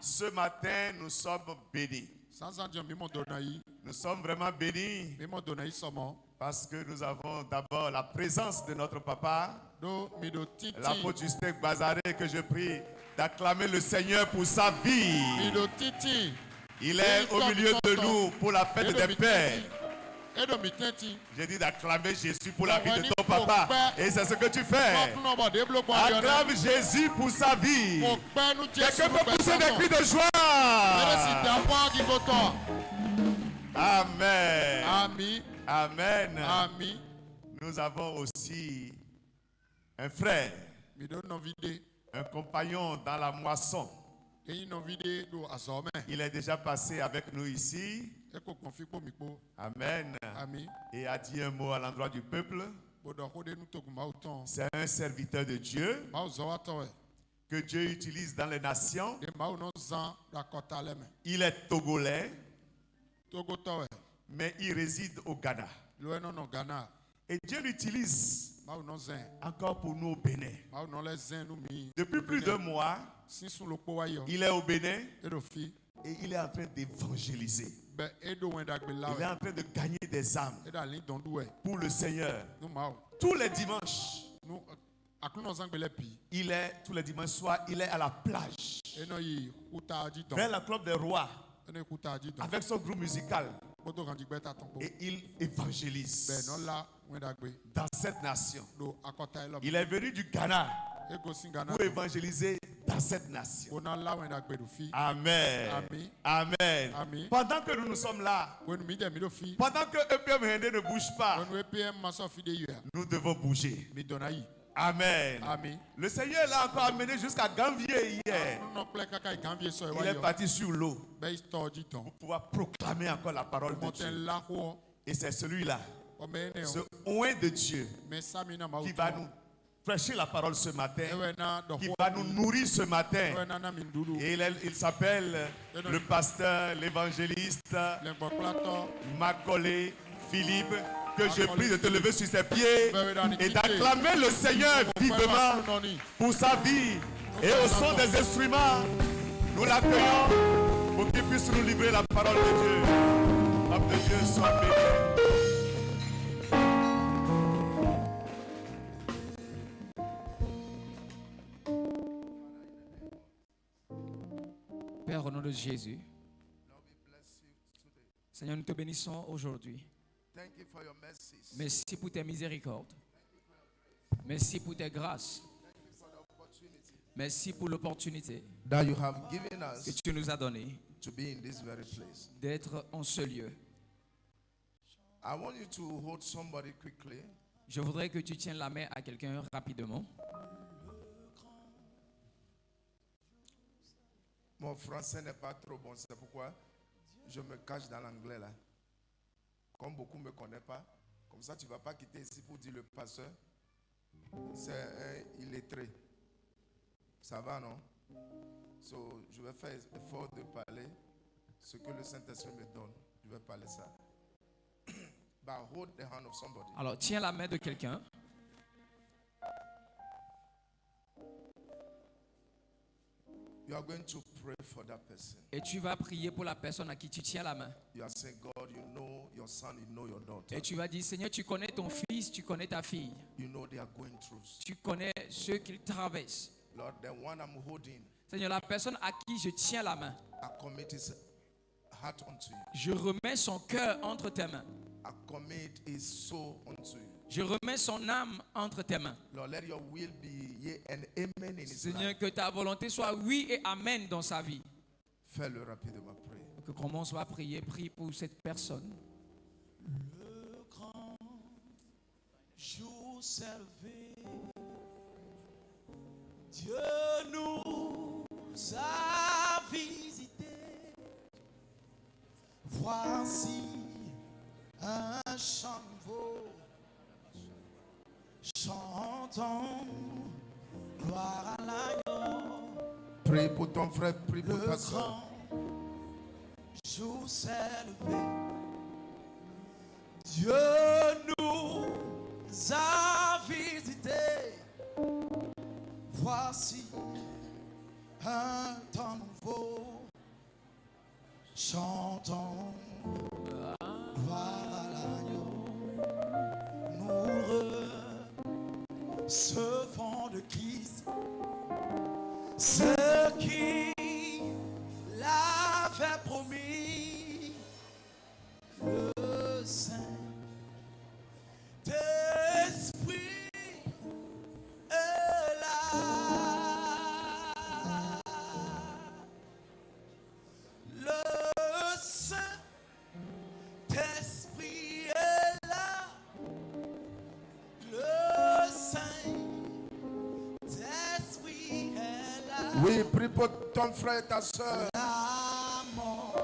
Ce matin, nous sommes bénis. Nous sommes vraiment bénis parce que nous avons d'abord la présence de notre papa, l'apôtre Justin Bazaré, que je prie d'acclamer le Seigneur pour sa vie. Il est au milieu de nous pour la fête des pères. J'ai dit d'acclamer Jésus pour la vie de ton papa. Et c'est ce que tu fais. Acclame Jésus pour sa vie. Quelqu'un peut pousser des cris de joie. Amen. Amen. Amen. Nous avons aussi un frère, un compagnon dans la moisson. Il est déjà passé avec nous ici. Amen. Et a dit un mot à l'endroit du peuple. C'est un serviteur de Dieu que Dieu utilise dans les nations. Il est togolais, mais il réside au Ghana. Et Dieu l'utilise encore pour nous au Bénin. Depuis plus de mois, il est au Bénin et il est en train d'évangéliser. Il est en train de gagner des âmes pour le Seigneur. Tous les dimanches, tous les dimanches soirs, il est à la plage, vers la Club des Rois, avec son groupe musical. Et il évangélise dans cette nation. Il est venu du Ghana pour évangéliser dans cette nation. Amen. Amen. Pendant que nous sommes là, pendant que EPM ne bouge pas, nous devons bouger. Amen. Le Seigneur l'a encore amené jusqu'à Gambier hier. Il est parti sur l'eau pour pouvoir proclamer encore la parole de Dieu. Et c'est celui-là, ce oint de Dieu, qui va nous prêcher la parole ce matin, qui va nous nourrir ce matin. Et il s'appelle le pasteur, l'évangéliste Macaulay Philippe. Que je prie de te lever sur ses pieds et d'acclamer le Seigneur vivement pour sa vie. Et au son des instruments, nous l'accueillons pour qu'il puisse nous livrer la parole de Dieu. L'homme de Dieu soit béni. Père, au nom de Jésus, Seigneur, nous te bénissons aujourd'hui. Merci pour tes miséricordes. Merci pour tes grâces. Merci pour l'opportunité que tu nous as donnée d'être en ce lieu. Je voudrais que tu tiennes la main à quelqu'un rapidement. Mon français n'est pas trop bon, c'est pourquoi je me cache dans l'anglais là. Comme beaucoup ne me connaissent pas, comme ça tu ne vas pas quitter ici pour dire le pasteur, c'est un illettré. Ça va, non? Je vais faire l'effort de parler ce que le Saint-Esprit me donne. Je vais parler ça. But hold the hand of somebody. Alors, tiens la main de quelqu'un. You are going to pray for that person. Et tu vas prier pour la personne à qui tu tiens la main. You are saying, God, you know your son, you know your daughter. Et tu vas dire, Seigneur, tu connais ton fils, tu connais ta fille. You know they are going through. Tu connais ceux qu'ils traversent. Lord, the one I'm holding. Seigneur, la personne à qui je tiens la main. I commit his heart unto you. Je remets son cœur entre tes mains. I commit his soul unto you. Je remets son âme entre tes mains. Lord, let your will be yea and amen in his Seigneur, life. que ta volonté soit oui et amen dans sa vie. Fais-le rapidement, prie. Que commence à prier, prie pour cette personne. Le grand jour s'élevé, Dieu nous a visités. Voici un chant nouveau, chantons gloire à l'agneau. Prie pour ton frère, prie pour ta Le soeur. grand jour s'est levé, Dieu nous a visités. Voici un temps nouveau, chantons gloire à l'agneau. Nous recevons de Christ ce qui l'avait promis, le Saint-Esprit est là. Le Saint-Esprit est là. Le Saint-Esprit est là. Oui, prie pour ton frère et ta soeur. La mort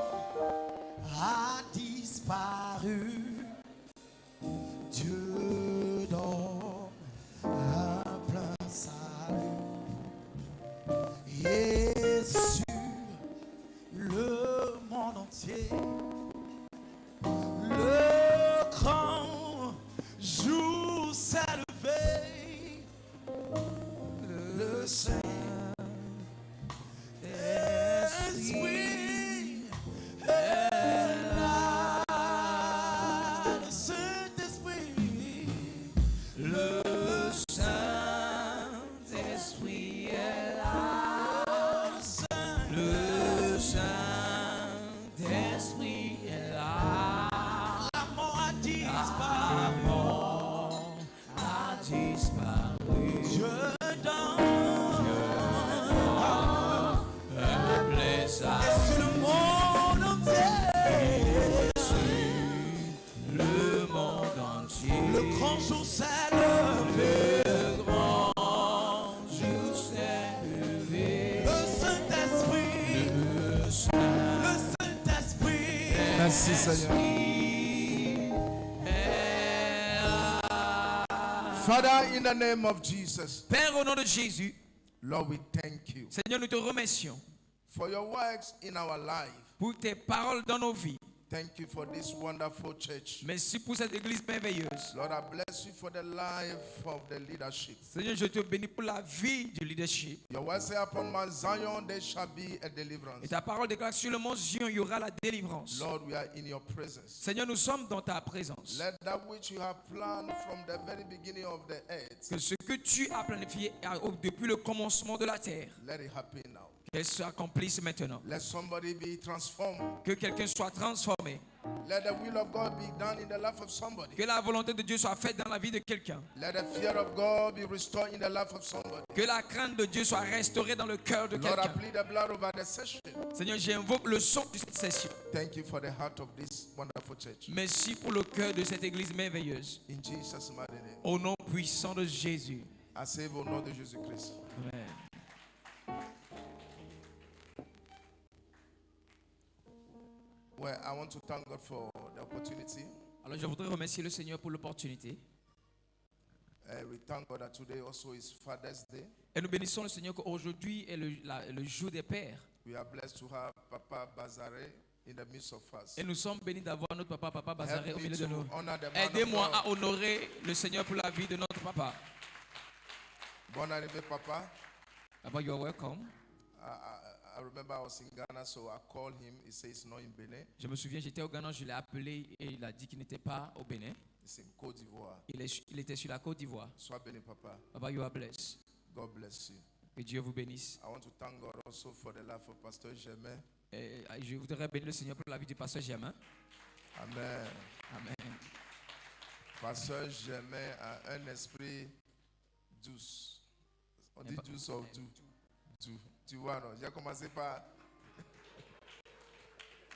a disparu. Dieu donne un plein salut. Et sur le monde entier, le grand jour s'est levé. Le Saint-Esprit est là. Le Saint-Esprit, le Saint-Esprit est là. Le Saint-Esprit est là. La mort a disparu. La mort a disparu. Dieu donne un plaisir. Et sur le monde entier, le monde entier, le grand jour s'est levé. Le grand jour s'est levé. Le Saint-Esprit, le Saint-Esprit. Merci Seigneur. Father, in the name of Jesus, Père, au nom de Jésus, Lord, we thank you Seigneur, nous te remercions for your works in our life. pour tes paroles dans nos vies. Thank you for this wonderful church. Merci pour cette église merveilleuse. Lord, I bless you for the life of the leadership. Seigneur, je te bénis pour la vie du leadership. Your word say upon Mount Zion there shall be a deliverance. Et ta parole déclare sur le mont Zion, il y aura la délivrance. Lord, we are in your presence. Seigneur, nous sommes dans ta présence. Let that which you have planned from the very beginning of the earth, Que ce que tu as planifié depuis le commencement de la terre, let it happen now. qu'elle s'accomplisse maintenant. Let somebody be transformed. Que quelqu'un soit transformé. Let the will of God be done in the life of somebody. Que la volonté de Dieu soit faite dans la vie de quelqu'un. Let the fear of God be restored in the life of somebody. Que la crainte de Dieu soit restaurée dans le cœur de Lord, I quelqu'un. plead the blood over the session. Seigneur, j'invoque le son de cette session. Thank you for the heart of this wonderful church. Merci pour le cœur de cette église merveilleuse. In Jesus' mighty name. Au nom puissant de Jésus. I save au nom de Jésus-Christ. Amen. Well, I want to thank God for the opportunity. Alors je voudrais remercier le Seigneur pour l'opportunité. We thank God that today also is Father's Day. Et nous bénissons le Seigneur qu'aujourd'hui est le jour des pères. We are blessed to have Papa Bazare in the midst of us. Et nous sommes bénis d'avoir notre papa Bazaré Help au me milieu de to nous. honor the man of Aidez-moi God. à honorer le Seigneur pour la vie de notre papa. Bon arrivée, Papa. Papa, you are welcome. I remember I was in Ghana, so I called him. He says he's not in Benin. Je me souviens, j'étais au Ghana, je l'ai appelé et il a dit qu'il n'était pas au Bénin. He's in Côte d'Ivoire. Il était sur la Côte d'Ivoire. Sois béni, Papa. Papa, you are blessed. God bless you. Que Dieu vous bénisse. I want to thank God also for the life of Pastor Germain. Et je voudrais bénir le Seigneur pour la vie du pasteur Germain. Amen. Amen. Pasteur Germain a un esprit douce. On dit douce ou doux. Doux. Tu vois, non? J'ai commencé par...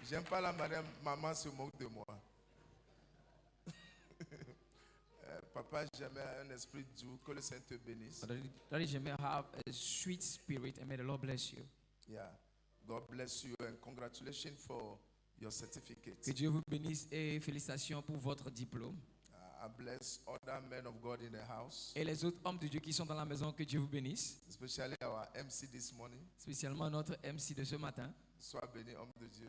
J'aime pas la manière maman se moque de moi. Papa Germain a un esprit doux. Que le Seigneur te bénisse. Daddy Germain have a sweet spirit and may the Lord bless you. Yeah. God bless you and congratulations for your certificate. Que Dieu vous bénisse et félicitations pour votre diplôme. I bless other men of God in the house, Et les autres hommes de Dieu qui sont dans la maison, que Dieu vous bénisse. especially our MC this morning. Spécialement notre MC de ce matin. Sois béni, homme de Dieu.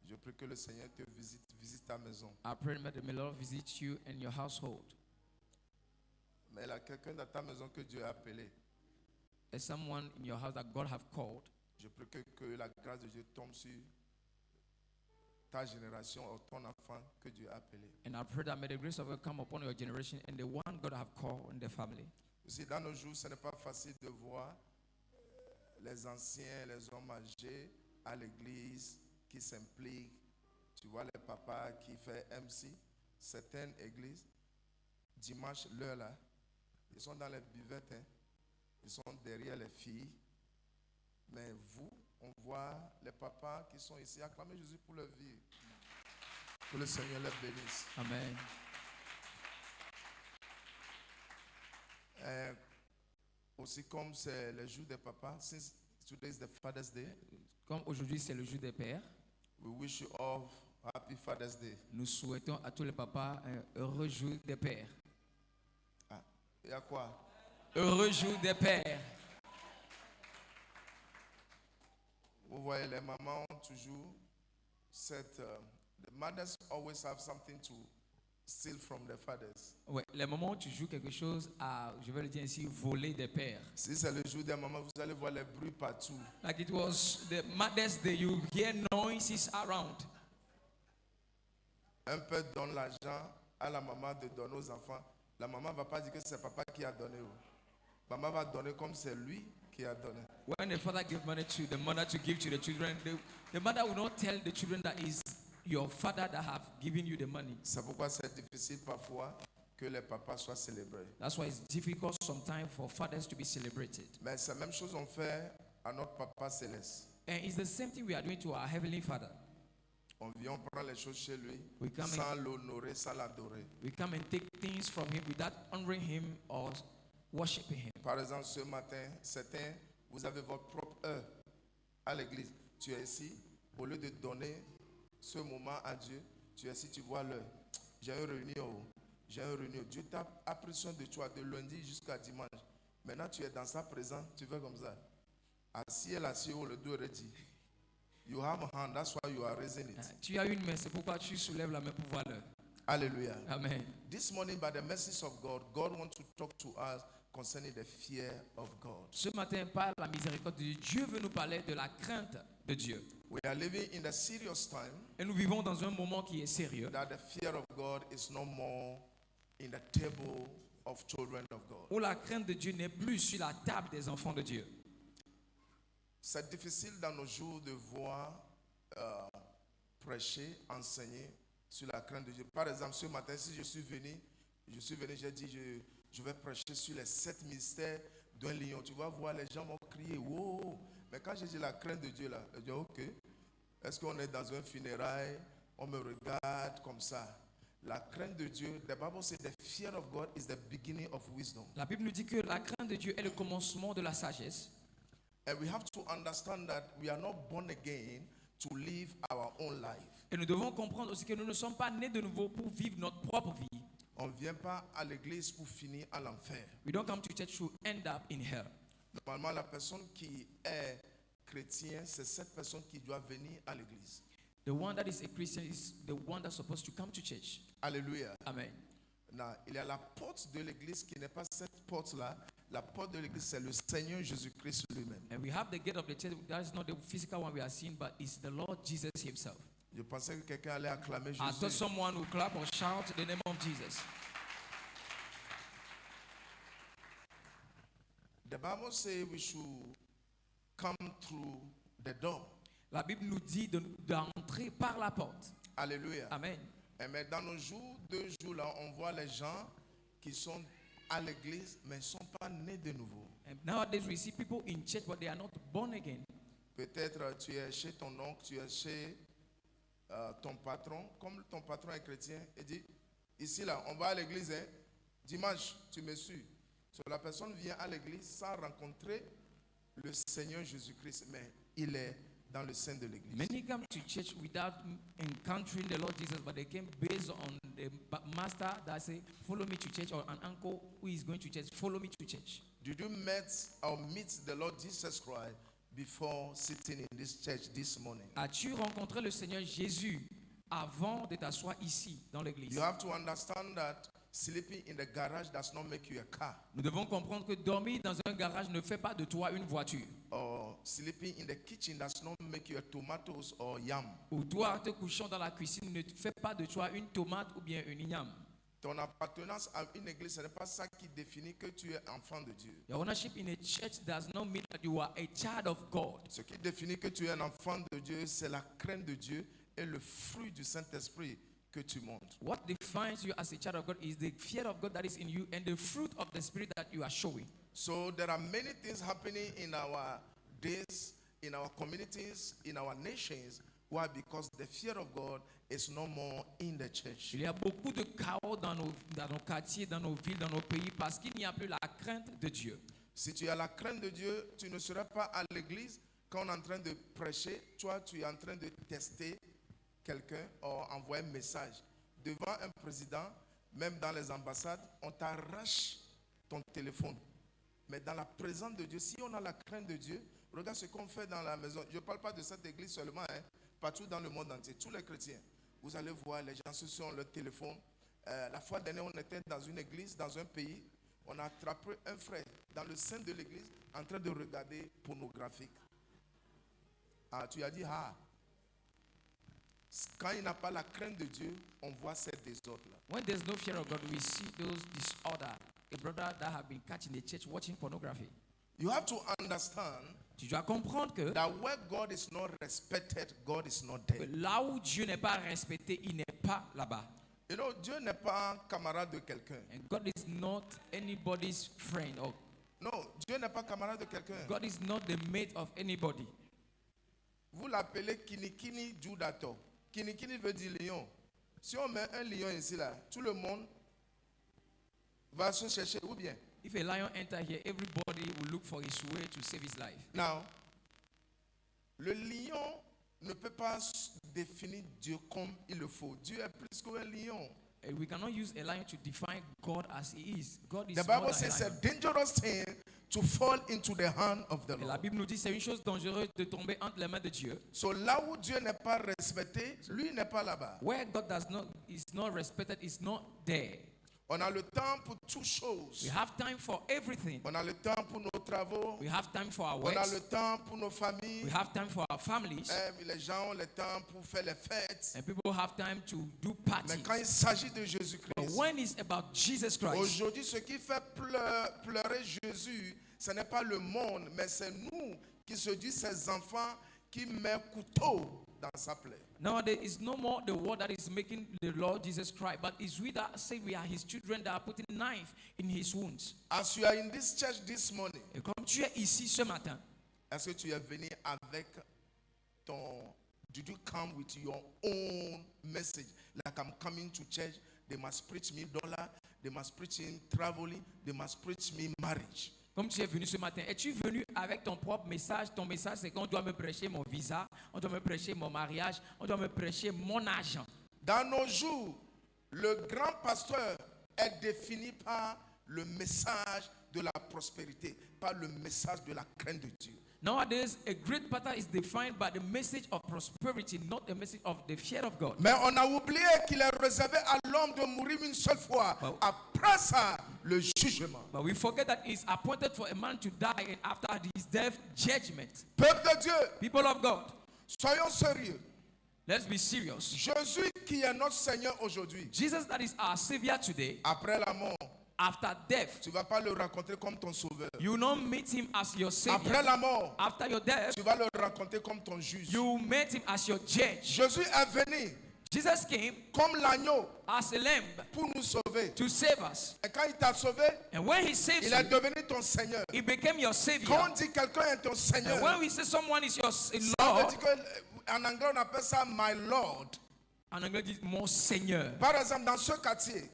Je prie que le Seigneur te visite ta maison. I pray that the Lord visit you and your household. Mais il y a quelqu'un dans ta maison que Dieu a appelé. There's someone in your house that God have called. Je prie que la grâce de Dieu tombe sur ta génération ou ton enfant que Dieu a appelé. And I pray that may the grace of God come upon your generation and the one God have called in the family. Aussi, dans nos jours, ce n'est pas facile de voir les anciens, les hommes âgés à l'église qui s'impliquent. Tu vois les papas qui font MC. Certaines églises, dimanche, l'heure là, ils sont dans les buvettes, hein. Ils sont derrière les filles. Mais vous, on voit les papas qui sont ici. Acclamez Jésus pour leur vie. Que le Seigneur les bénisse. Amen. Aussi comme c'est le jour des papas, since today is the Father's Day, Comme aujourd'hui c'est le jour des pères, we wish you all happy Father's Day. nous souhaitons à tous les papas un heureux jour des pères. Ah, il y a quoi? Heureux jour des pères. Vous voyez, les mamans ont toujours cette... the mothers always have something to steal from their fathers. Ouais, les mamans ont toujours quelque chose à, je vais le dire ainsi, voler des pères. Si c'est le jour des mamans, vous allez voir les bruits partout. Like it was the Mother's Day, you hear noises around. Un père donne l'argent à la maman de donner aux enfants. La maman ne va pas dire que c'est papa qui a donné. Maman va donner comme c'est lui qui a donné. When the father gives money to the mother to give to the children, the mother will not tell the children that is your father that have given you the money. C'est pourquoi c'est difficile parfois que les papas soient célébrés. That's why it's difficult sometimes for fathers to be celebrated. Mais c'est la même chose qu'on fait à notre papa céleste. And it's the same thing we are doing to our Heavenly Father. On vient, on prend les choses chez lui We come sans l'honorer, sans l'adorer. We come and take things from him without honoring him or worshiping him. Par exemple, ce matin, certains, vous avez votre propre heure à l'église. Tu es ici, au lieu de donner ce moment à Dieu, tu es ici, tu vois l'heure. J'ai une réunion. J'ai une réunion. Dieu t'a pris soin de toi de lundi jusqu'à dimanche. Maintenant, tu es dans sa présence, tu fais comme ça. Assis et assis, le dos est dit. You have a hand, that's why you are raising it. Tu as une main, c'est pourquoi tu soulèves la main pour voir l'heure. Hallelujah. Amen. This morning, by the message of God, God wants to talk to us concerning the fear of God. Ce matin, par la miséricorde de Dieu, Dieu veut nous parler de la crainte de Dieu. We are living in a serious time. Et nous vivons dans un moment qui est sérieux. That the fear of God is no more in the table of children of God. Où la crainte de Dieu n'est plus sur la table des enfants de Dieu. C'est difficile dans nos jours de voir prêcher, enseigner sur la crainte de Dieu. Par exemple, ce matin, si je suis venu, j'ai dit, je vais prêcher sur les 7 mystères d'un lion. Tu vas voir, les gens vont crier, wow. Mais quand j'ai dit la crainte de Dieu, là, je dis, ok, est-ce qu'on est dans un funérail? On me regarde comme ça. La crainte de Dieu, the Bible says the fear of God is the beginning of wisdom. La Bible nous dit que la crainte de Dieu est le commencement de la sagesse. And we have to understand that we are not born again to live our own life. Et nous devons comprendre aussi que nous ne sommes pas nés de nouveau pour vivre notre propre vie. On ne vient pas à l'église pour finir à l'enfer. We don't come to church to end up in hell. Normalement, la personne qui est chrétien, c'est cette personne qui doit venir à l'église. The one that is a Christian is the one that's supposed to come to church. Alléluia. Amen. Now, il y a la porte de l'église qui n'est pas cette porte-là. La porte de l'église, c'est le Seigneur Jésus-Christ lui-même. And we have the gate of the church. That is not the physical one we are seeing, but it's the Lord Jesus himself. Je pensais que quelqu'un allait acclamer I thought Jésus. someone would clap or shout the name of Jesus. The Bible says we should come through the door. La Bible nous dit d'entrer par la porte. Alléluia. Amen. Mais dans nos jours, 2 jours là, on voit les gens qui sont à l'église, mais ils ne sont pas nés de nouveau. And nowadays we see people in church, but they are not born again. Peut-être tu es chez ton oncle, tu es chez ton patron. Comme ton patron est chrétien, il dit, ici là, on va à l'église, hein, dimanche, tu me suis. So, la personne vient à l'église sans rencontrer le Seigneur Jésus-Christ, mais il est dans le sein de l'église. Many come to church without encountering the Lord Jesus, but they came based on the master that say, follow me to church, or an uncle who is going to church, follow me to church. Did you meet the Lord Jesus Christ before sitting in this church this morning? As-tu rencontré le Seigneur Jésus avant de t'asseoir ici dans l'église? You have to understand that sleeping in the garage does not make you a car. Nous devons comprendre que dormir dans un garage ne fait pas de toi une voiture. Or sleeping in the kitchen does not make you a tomatoes or yam. Ou toi, te couchant dans la cuisine, ne fais pas de toi une tomate ou bien une yam. Ton appartenance à une église, ce n'est pas ça qui définit que tu es enfant de Dieu. Your ownership in a church does not mean that you are a child of God. Ce qui définit que tu es un enfant de Dieu, c'est la crainte de Dieu et le fruit du Saint-Esprit que tu montres. What defines you as a child of God is the fear of God that is in you and the fruit of the Spirit that you are showing. So there are many things happening in our days, in our communities, in our nations. Why? Because the fear of God is no more in the church. Il y a beaucoup de chaos dans nos quartiers, dans nos villes, dans nos pays parce qu'il n'y a plus la crainte de Dieu. Si tu as la crainte de Dieu, tu ne seras pas à l'église quand on est en train de prêcher. Toi, tu es en train de tester quelqu'un ou envoyer un message. Devant un président, même dans les ambassades, on t'arrache ton téléphone. Mais dans la présence de Dieu, si on a la crainte de Dieu, regarde ce qu'on fait dans la maison. Je ne parle pas de cette église seulement, hein, partout dans le monde entier, tous les chrétiens. Vous allez voir, les gens sur leur téléphone. La fois dernière, on était dans une église, dans un pays. On a attrapé un frère dans le sein de l'église en train de regarder pornographique. Ah, tu as dit, ah. Quand il n'a pas la crainte de Dieu, on voit ces désordres-là. When there's no fear of God, we see those disorders. A brother that have been catch in the church watching pornography. You have to understand Tu dois comprendre que that where God is not respected, God is not there. là où Dieu n'est pas respecté, il n'est pas là-bas. You know, Dieu n'est pas un camarade de quelqu'un. And God is not anybody's friend. Or Non, Dieu n'est pas camarade de quelqu'un. God is not the mate of anybody. Vous l'appelez Kinikini Judato. Kinikini veut dire lion. Si on met un lion ici, là, tout le monde va se chercher. Ou bien? If a lion enter here, everybody will look for his way to save his life. Now, le lion ne peut pas définir Dieu comme il le faut. Dieu est plus qu'un lion. And we cannot use a lion to define God as he is. God is The more Bible than says a it's a lion. dangerous thing to fall into the hand of the Et la Lord. Bible nous dit c'est une chose dangereuse de tomber entre les mains de Dieu. So là où Dieu n'est pas respecté, lui n'est pas là-bas. Where God is not respected, is not there. On a le temps pour toutes choses. We have time for everything. On a le temps pour nos travaux. We have time for our On a works. le temps pour nos familles. We have time for our families. Les gens ont le temps pour faire les fêtes. And people have time to do Mais parties. quand il s'agit de But Jésus-Christ, when it's about Jesus Christ, aujourd'hui, ce qui fait pleurer Jésus, ce n'est pas le monde, mais c'est nous qui se disent ses enfants qui mettent couteau dans sa plaie. nowadays it's no more the word that is making the Lord Jesus cry, but it's we that say we are his children that are putting knife in his wounds. As you are in this church this morning, Et comme tu es ici ce matin, est-ce que tu es venu avec ton... Did you come with your own message? Like, I'm coming to church, they must preach me dollar, they must preach me traveling, they must preach me marriage. comme tu es venu ce matin, es-tu venu avec ton propre message? Ton message, c'est qu'on doit me prêcher mon visa, on doit me prêcher mon mariage, on doit me prêcher mon argent. Dans nos jours, le grand pasteur est défini par le message de la prospérité, par le message de la crainte de Dieu. Nowadays, a great pastor is defined by the message of prosperity, not the message of the fear of God. Mais on a oublié qu'il est réservé à l'homme de mourir une seule fois. Wow. Après ça, le jugement. But we forget that it's appointed for a man to die and after his death, judgment. Peuple de Dieu, People of God, soyons sérieux. let's be serious. Jésus qui est notre Seigneur aujourd'hui, Jesus that is our Savior today, après la mort, after death, tu ne vas pas le rencontrer comme ton sauveur. you will not meet him as your Après Savior. la mort, After your death, tu vas le rencontrer comme ton juge. you met him as your judge. Jésus est venu Jesus came comme l'agneau as a lamb pour nous sauver. to save us. Et quand il t'a sauvé, And when he saves il est you, devenu ton Seigneur. he became your Quand Savior. on dit quelqu'un est ton Seigneur, And when we say someone is your ça veut Lord, dire que, en anglais on appelle ça my Lord. en anglais dit mon Seigneur. Par exemple, dans ce quartier,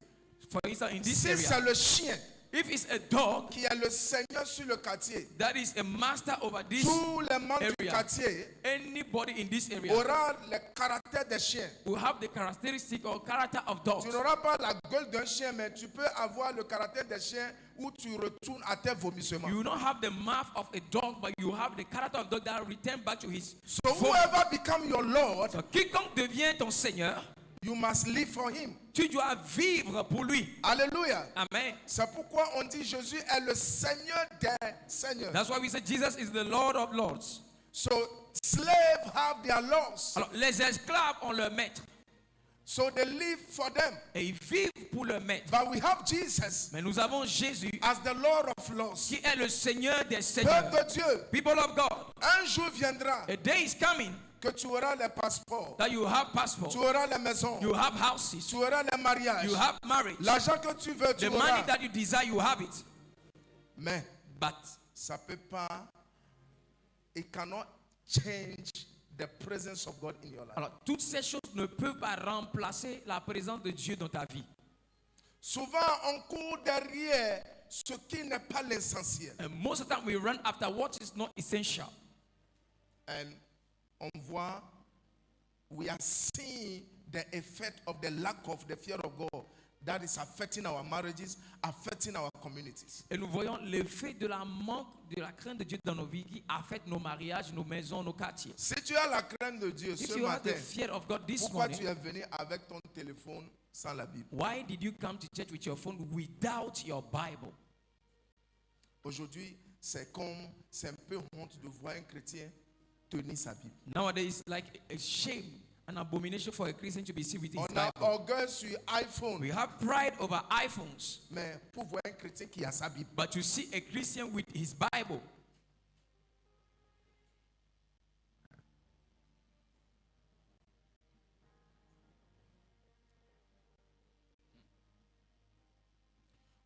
For instance, in this si c'est area, le chien if it's a dog qui est le Seigneur sur le quartier, that is a master over this tous les membres du area, quartier anybody in this area auront le caractère des chiens. will have the characteristic or character of dogs. Tu n'auras pas la gueule d'un chien, mais tu peux avoir le caractère des chiens où tu retournes à tes vomissements. You will not have the mouth of a dog, but you have the character of dog that will return back to his So vomit. whoever become your Lord, So, quiconque devient ton Seigneur, You must live for him. Tu dois vivre pour lui. Alléluia. Amen. C'est pourquoi on dit Jésus est le Seigneur des seigneurs. That's why we say Jesus is the Lord of lords. So slaves have their laws. Alors, les esclaves ont leur maître. So they live for them. Et ils vivent pour leur maître. But we have Jesus Mais nous avons Jésus as the Lord of laws. qui est le Seigneur des seigneurs. Peuple de Dieu, People of God, un jour viendra a day is coming que tu auras les passeports, that you have passport, tu auras les maisons, you have houses, tu auras les mariages, you have marriage. l'argent que tu veux, tu The money auras. that you desire, you have it. Mais But ça peut pas, it cannot change the presence of God in your life. alors, toutes ces choses ne peuvent pas remplacer la présence de Dieu dans ta vie. Souvent, on court derrière ce qui n'est pas l'essentiel. And most of the time we run after what is not essential. And on voit, we are seeing the effect of the lack of the fear of God that is affecting our marriages, affecting our communities. Et nous voyons l'effet de la manque de la crainte de Dieu dans nos vies qui affecte nos mariages, nos maisons, nos quartiers. Si tu as la crainte de Dieu If ce you have the matin, fear of God this pourquoi morning, tu es venu avec ton téléphone sans la Bible? why did you come to church with your phone without your Bible? Aujourd'hui, c'est un peu honte de voir un chrétien tenir sa Bible. Nowadays, it's like a shame, an abomination for a Christian to be seen with his On a Bible. orgueil sur iPhone, We have pride over iPhones, mais pour voir un chrétien qui a sa Bible. but to see a Christian with his Bible,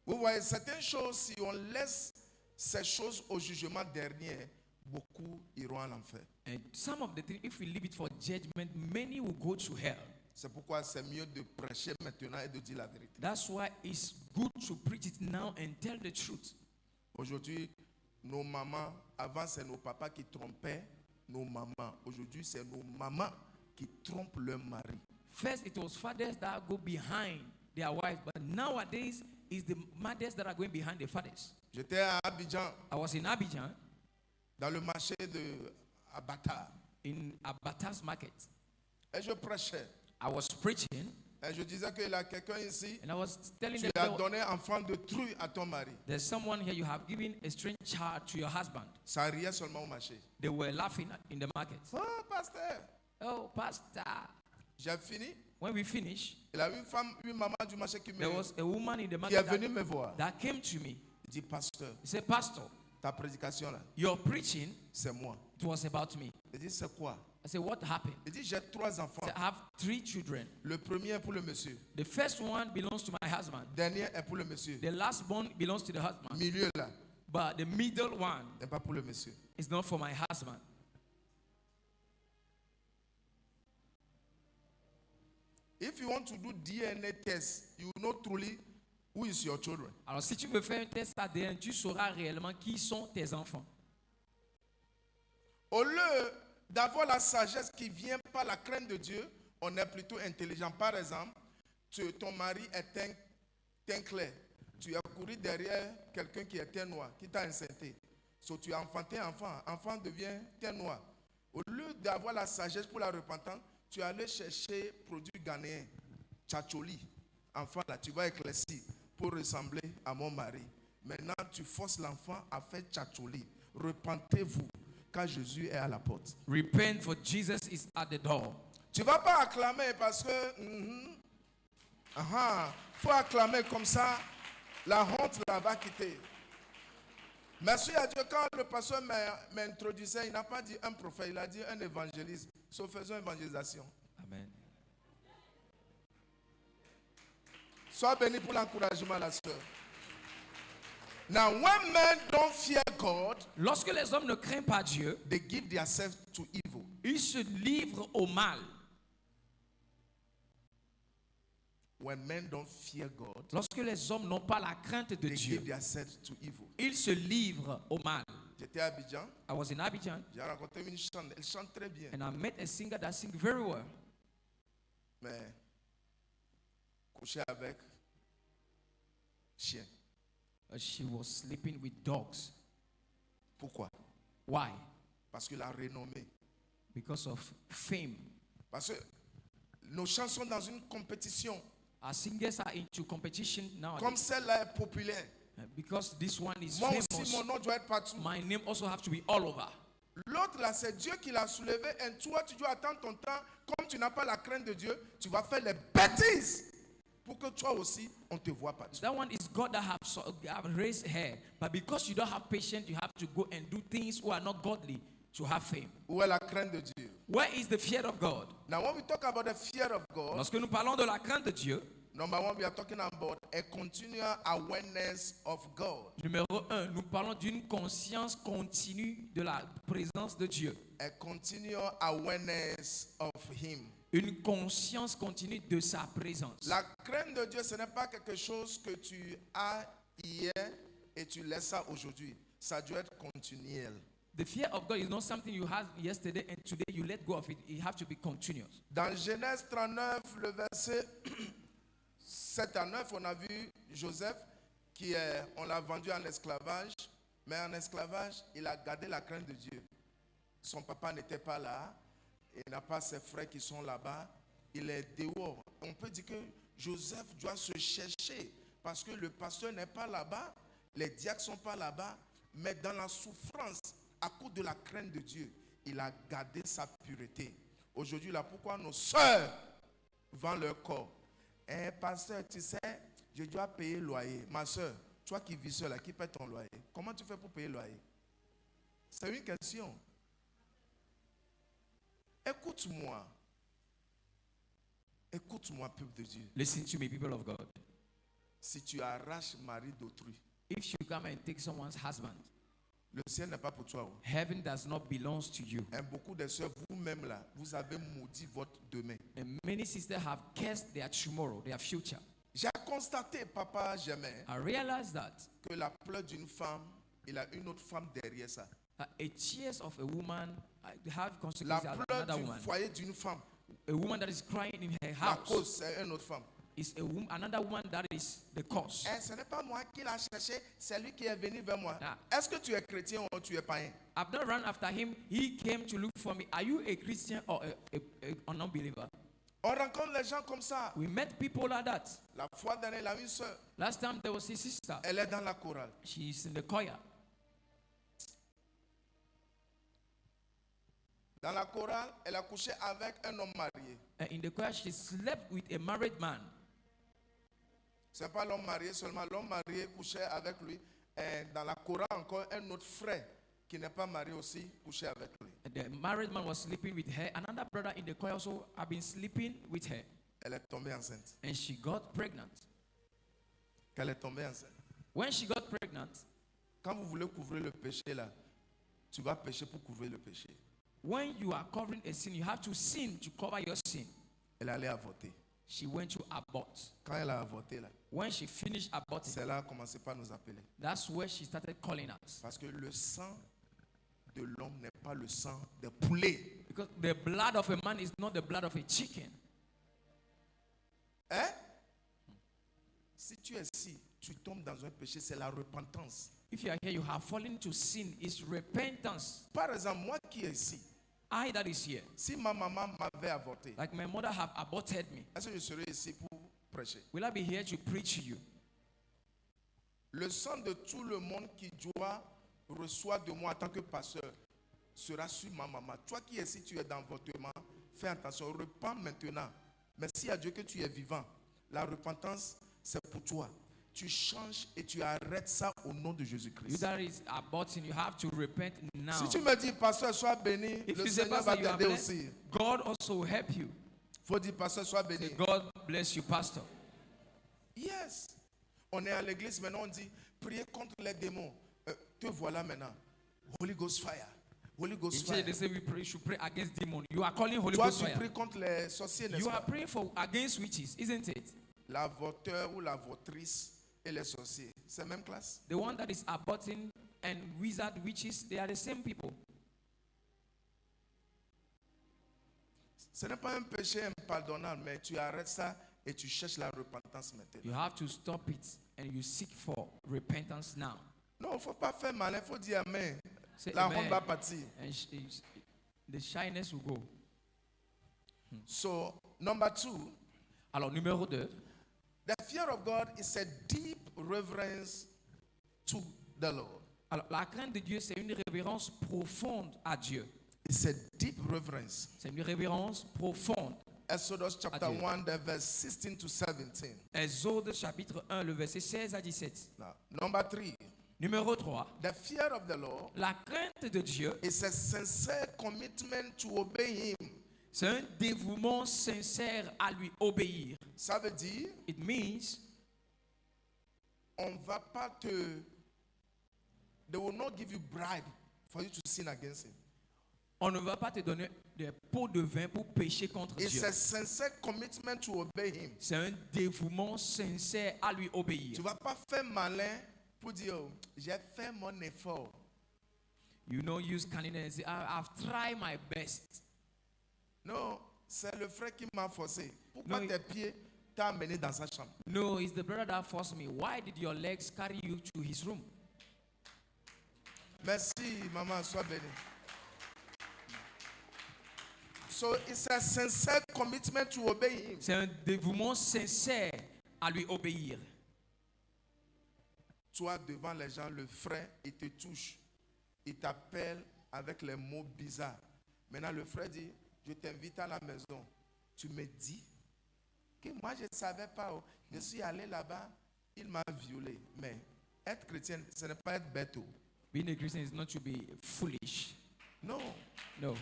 Vous voyez, certaines choses, si on laisse ces choses au jugement dernier, beaucoup iront à l'enfer. and some of the things, if we leave it for judgment, many will go to hell. C'est pourquoi c'est mieux de prêcher maintenant et de dire la vérité. That's why it's good to preach it now and tell the truth. Aujourd'hui, nos mamans, avant c'est nos papas qui trompaient nos mamans. Aujourd'hui, c'est nos mamans qui trompent leur mari. First, it was fathers that go behind their wives, but nowadays, it's the mothers that are going behind the fathers. J'étais à Abidjan, I was in Abidjan, dans le marché de Abata, in Abatas market. et je prêchais. I was preaching, Et je disais qu'il y a quelqu'un ici, and I was telling tu them, as donné enfant de truie à ton mari. there's someone here, you have given a strange child to your husband. Ça riait seulement au marché. They were laughing in the market. Oh, pasteur, Oh, pastor. j'ai fini. When we finished, Il y a une maman du marché qui there was a woman in the qui est market venue me voir. that came to me. Il dit, pasteur, He said, Pastor, ta prédication là, your preaching, c'est moi. it was about me. Il dit, c'est quoi? I said, what happened? Il dit, j'ai 3 enfants. I said, I have 3 children. Le premier est pour le monsieur. The first one belongs to my husband. Dernier est pour le monsieur. The last born belongs to the husband. Milieu là, But the middle one n'est pas pour le monsieur. is not for my husband. If you want to do DNA test, you know truly who is your children. Alors, si tu veux faire un test ADN, tu sauras réellement qui sont tes enfants. Au lieu d'avoir la sagesse qui vient par la crainte de Dieu, on est plutôt intelligent. Par exemple, ton mari est teint clair. Tu as couru derrière quelqu'un qui est teint noir, qui t'a enceinté. So, tu as enfanté enfant. Enfant devient teint noir. Au lieu d'avoir la sagesse pour la repentance, tu es allé chercher produit ghanéen, tchatcholi. Enfant là, tu vas éclaircir pour ressembler à mon mari. Maintenant, tu forces l'enfant à faire tchatcholi. Repentez-vous, car Jésus est à la porte. Repent, for Jesus is at the door. Tu ne vas pas acclamer parce que faut acclamer comme ça, la honte là va quitter. Merci à Dieu, quand le pasteur m'introduisait, il n'a pas dit un prophète, il a dit un évangéliste. So faisons évangélisation. Amen. Sois béni pour l'encouragement, la soeur. Now, when men don't fear God, Lorsque les hommes ne craignent pas Dieu, they give themselves to evil. ils se livrent au mal. When men don't fear God, Lorsque les hommes n'ont pas la crainte de they Dieu, give themselves to evil. ils se livrent au mal. J'étais à Abidjan, I was in Abidjan, j'ai rencontré une chante, elle chante très bien. and I met a singer that sings very well. Mais couché avec chien. She was sleeping with dogs. Pourquoi? Why? Parce que la renommée. Because of fame. Parce que Nos chansons sont dans une compétition. Our singers are into competition Comme nowadays. celle-là est populaire. Because this one is Moi aussi, famous, mon nom doit être partout. my name also have to be all over. L'autre là, c'est Dieu qui l'a soulevé. Et toi, tu dois attendre ton temps. Comme tu n'as pas la crainte de Dieu, tu vas faire les bêtises pour que toi aussi, on te voit partout. That one is God that have raised her. But because you don't have patience, you have to go and do things who are not godly to have fame. Où est la crainte de Dieu? Where is the fear of God? Now, when we talk about the fear of God, Lorsque nous parlons de la crainte de Dieu, number one, we are talking about a continual awareness of God. numéro 1, nous parlons d'une conscience continue de la présence de Dieu. A continual awareness of Him. Une conscience continue de sa présence. La crainte de Dieu, ce n'est pas quelque chose que tu as hier et tu laisses ça aujourd'hui. Ça doit être continuel. The fear of God is not something you had yesterday and today you let go of it. It has to be continuous. Dans Genèse 39, le verset 7 à 9, on a vu Joseph on l'a vendu en esclavage, mais en esclavage, il a gardé la crainte de Dieu. Son papa n'était pas là, il n'a pas ses frères qui sont là-bas, il est dehors. On peut dire que Joseph doit se chercher parce que le pasteur n'est pas là-bas, les diacres ne sont pas là-bas, mais dans la souffrance, à cause de la crainte de Dieu, il a gardé sa pureté. Aujourd'hui, là, pourquoi nos sœurs vendent leur corps? Pasteur, tu sais, je dois payer le loyer. Ma soeur, toi qui vis seule, qui paie ton loyer, comment tu fais pour payer le loyer? C'est une question. Écoute-moi. Écoute-moi, peuple de Dieu. Listen to me, people of God. Si tu arraches mari d'autrui, If you come and take someone's husband, le ciel n'est pas pour toi. heaven does not belong to you. Et beaucoup de sœurs, vous-même là, vous avez maudit votre demain. And many sisters have cursed their tomorrow, their future. J'ai constaté, papa, jamais, I realized that que la pleure d'une femme, il a une autre femme derrière ça. a tears of a woman have La consequences as pleure another du woman. foyer d'une femme, A woman that is crying in her la house cause, c'est une autre femme. is another woman that is the cause. Ce n'est pas moi qui l'ai cherché, c'est lui qui est venu vers moi. Ah. Est-ce que tu es chrétien ou tu es païen? I've not run after him. He came to look for me. Are you a Christian or an unbeliever? On rencontre les gens comme ça. We met people like that. La fois dernière, il a une soeur. Last time there was a sister. Elle est dans la chorale. She's in the choir. Dans la chorale, elle a couché avec un homme marié. And in the choir, she slept with a married man. Ce n'est pas l'homme marié seulement. L'homme marié couchait avec lui. Et dans la chorale, encore un autre frère qui n'est pas marié aussi couchait avec lui. And the married man was sleeping with her. Another brother in the choir also had been sleeping with her. Elle est tombée enceinte. And she got pregnant. Qu'elle est tombée enceinte. When she got pregnant, Quand vous voulez couvrir le péché là, tu vas pécher pour couvrir le péché. when you are covering a sin, you have to sin to cover your sin. Elle allait avorter. She went to abort. Quand elle a avorté là, When she finished aborting, c'est là qu'elle a commencé par nous appeler. that's where she started calling us. Parce que le sang de l'homme n'est pas le sang des poulets. Because the blood of a man is not the blood of a chicken. Hein? Si tu es ici, tu tombes dans un péché, c'est la repentance. If you are here, you have fallen to sin. It's repentance. Par exemple, moi qui est ici, I that is here, si ma maman m'avait avorté, like my mother have aborted me, est-ce que je serais ici pour prêcher? will I be here to preach to you? Le sang de tout le monde qui doit reçoit de moi en tant que pasteur sera sur ma maman. Toi qui es ici, tu es dans l'avortement, fais attention, repens maintenant. Merci à Dieu que tu es vivant. La repentance, c'est pour toi. Tu changes et tu arrêtes ça au nom de You Jésus-Christ. that is aborting, you have to repent now. Si tu me dis, pasteur, sois béni, If le you say, Seigneur Pastor, va you are t'aider blessed, aussi. God also will help you. Faut dire, pasteur, sois béni. Say, God bless you, Pastor. Yes. On est à l'église, maintenant on dit, priez contre les démons. Te voilà maintenant. Holy Ghost fire. Holy In Ghost church, fire. they say we should pray against demons. You are calling Holy Toi, Ghost tu fire. pries contre les sorciers, n'est-ce You are pas? praying against witches, isn't it? L'avorteur ou l'avortrice et les sorciers, c'est la même classe. The one that is aborting and wizard witches, they are the same people. Ce n'est pas un péché impardonnable, mais tu arrêtes ça et tu cherches la repentance maintenant. You have to stop it and you seek for repentance now. Non, il ne faut pas faire mal, il faut dire amen. Say La amen. honte va partir. And the shyness will go. So, number 2. Alors, numéro 2. The fear of God is a deep reverence to the Lord. Alors, la crainte de Dieu, c'est une révérence profonde à Dieu. It's a deep reverence. C'est une révérence profonde. Exodus chapter 1, the verse 16 to 17. Exode chapitre 1, le verset 16 à 17. Now, number 3. Numéro 3. The fear of the Lord La crainte de Dieu, is a sincere commitment to obey Him. c'est un dévouement sincère à lui obéir. Ça veut dire, It means on va pas te. They will not give you bribe for you to sin against Him. on ne va pas te donner des pots de vin pour pécher contre It's Dieu. a sincere commitment to obey Him. C'est un dévouement sincère à lui obéir. Tu vas pas faire malin pour dire, oh, j'ai fait mon effort. You know, use cunning and say, I've tried my best. Non, c'est le frère qui m'a forcé. Pourquoi No, tes pieds t'ont amené dans sa chambre? No, it's the brother that forced me. Why did your legs carry you to his room? Merci, maman, sois bénie. So it's a sincere commitment to obey Him. C'est un dévouement sincère à lui obéir. Toi, devant les gens, le frère, il te touche. Il t'appelle avec les mots bizarres. Maintenant, le frère dit, je t'invite à la maison. Tu me dis que moi, je ne savais pas. Oh. Je suis allé là-bas, il m'a violé. Mais être chrétien, ce n'est pas être bête. Being a Christian is not to be foolish. Non. No.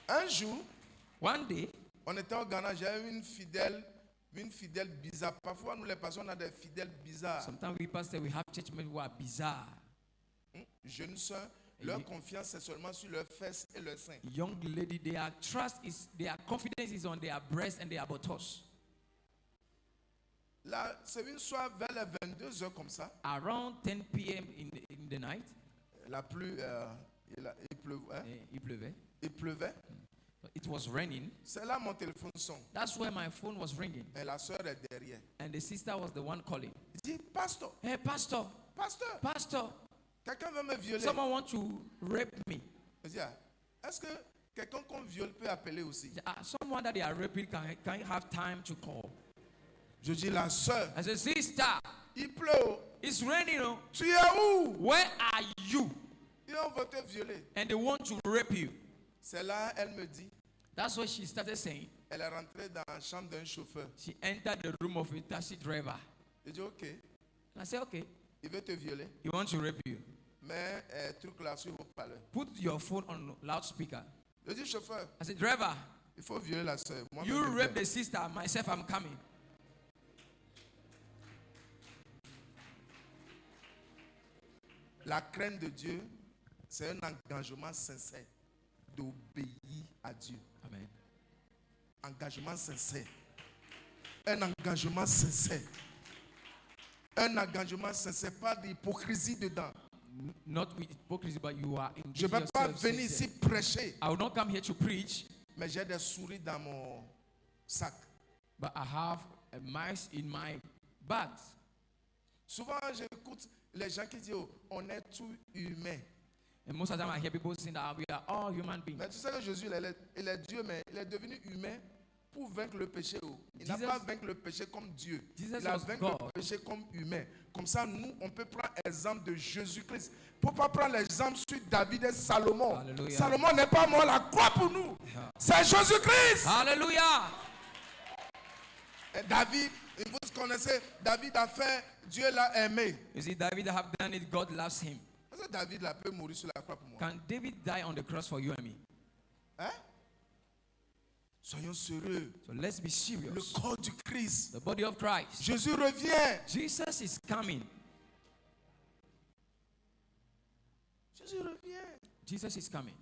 Un jour, One day, on était au Ghana, j'avais une fidèle bizarre. Parfois, nous les pasteurs, on a des fidèles bizarres. sometimes we pastor, we have churchmen who are bizarre. Jeunes sœurs, leur confiance, c'est seulement sur leurs fesses et leurs seins. Young lady, their confidence is on their breast and their buttocks. Là, c'est une soirée vers les 22h comme ça. Around 10 p.m. in the night, La pluie, il pleuvait. Hein? il pleuvait. Il pleuvait. It was raining. C'est là mon téléphone sonne. That's where my phone was ringing. Et la soeur est derrière. And the sister was the one calling. Il dit, pasteur, Hey, pastor, pasteur, pastor, quelqu'un veut me violer. someone wants to rape me. Je dis, est-ce que quelqu'un qu'on viole peut appeler aussi? Someone that they are raping can have time to call. Je dis, la soeur, I said, sister, il pleut. it's raining. Oh. Tu es où? Where are you? Et on veut te violer. And they want to rape you. C'est là, elle me dit, That's what she started saying. elle est rentrée dans la chambre d'un chauffeur. She entered the room of a taxi driver. Je dis, ok, And I said, okay, il veut te violer. he wants to rape you. Mais truc là sur votre parleur. Put your phone on loudspeaker. Je dis, chauffeur, I said, driver, il faut violer la soeur. Moi, you rape the sister. Myself, I'm coming. La crainte de Dieu, c'est un engagement sincère d'obéir à Dieu. Amen. Engagement sincère. Un engagement sincère. Un engagement sincère, pas d'hypocrisie dedans. Not with hypocrisy, but you are Je ne engaging vais pas yourself venir sincere. ici prêcher, I will not come here to preach, mais j'ai des souris dans mon sac. but I have a mice in my bags. Souvent, j'écoute les gens qui disent, oh, on est tous humains. And most of the time I hear people saying that we are all human beings. Mais tu sais que Jésus, il est Dieu, mais il est devenu humain pour vaincre le péché. Oh. Il n'a Jesus- pas vaincu le péché comme Dieu. Jesus Il a was vaincu God. le péché comme humain. Comme ça, nous, on peut prendre exemple de Jésus-Christ. Pour ne pas prendre l'exemple sur David et Salomon. Hallelujah. Salomon n'est pas mort à la croix pour nous. C'est Jésus-Christ. Hallelujah! Et David, vous connaissez, David a fait, Dieu l'a aimé. You see, David have done it, God loves him. Est-ce que David là, peut mourir sur la croix pour moi? Can David die on the cross for you and me? Hein? Soyons sérieux. So let's be Le serious. corps du Christ. The body of Christ. Jésus revient. Jesus is coming. Jésus revient. Jesus is coming.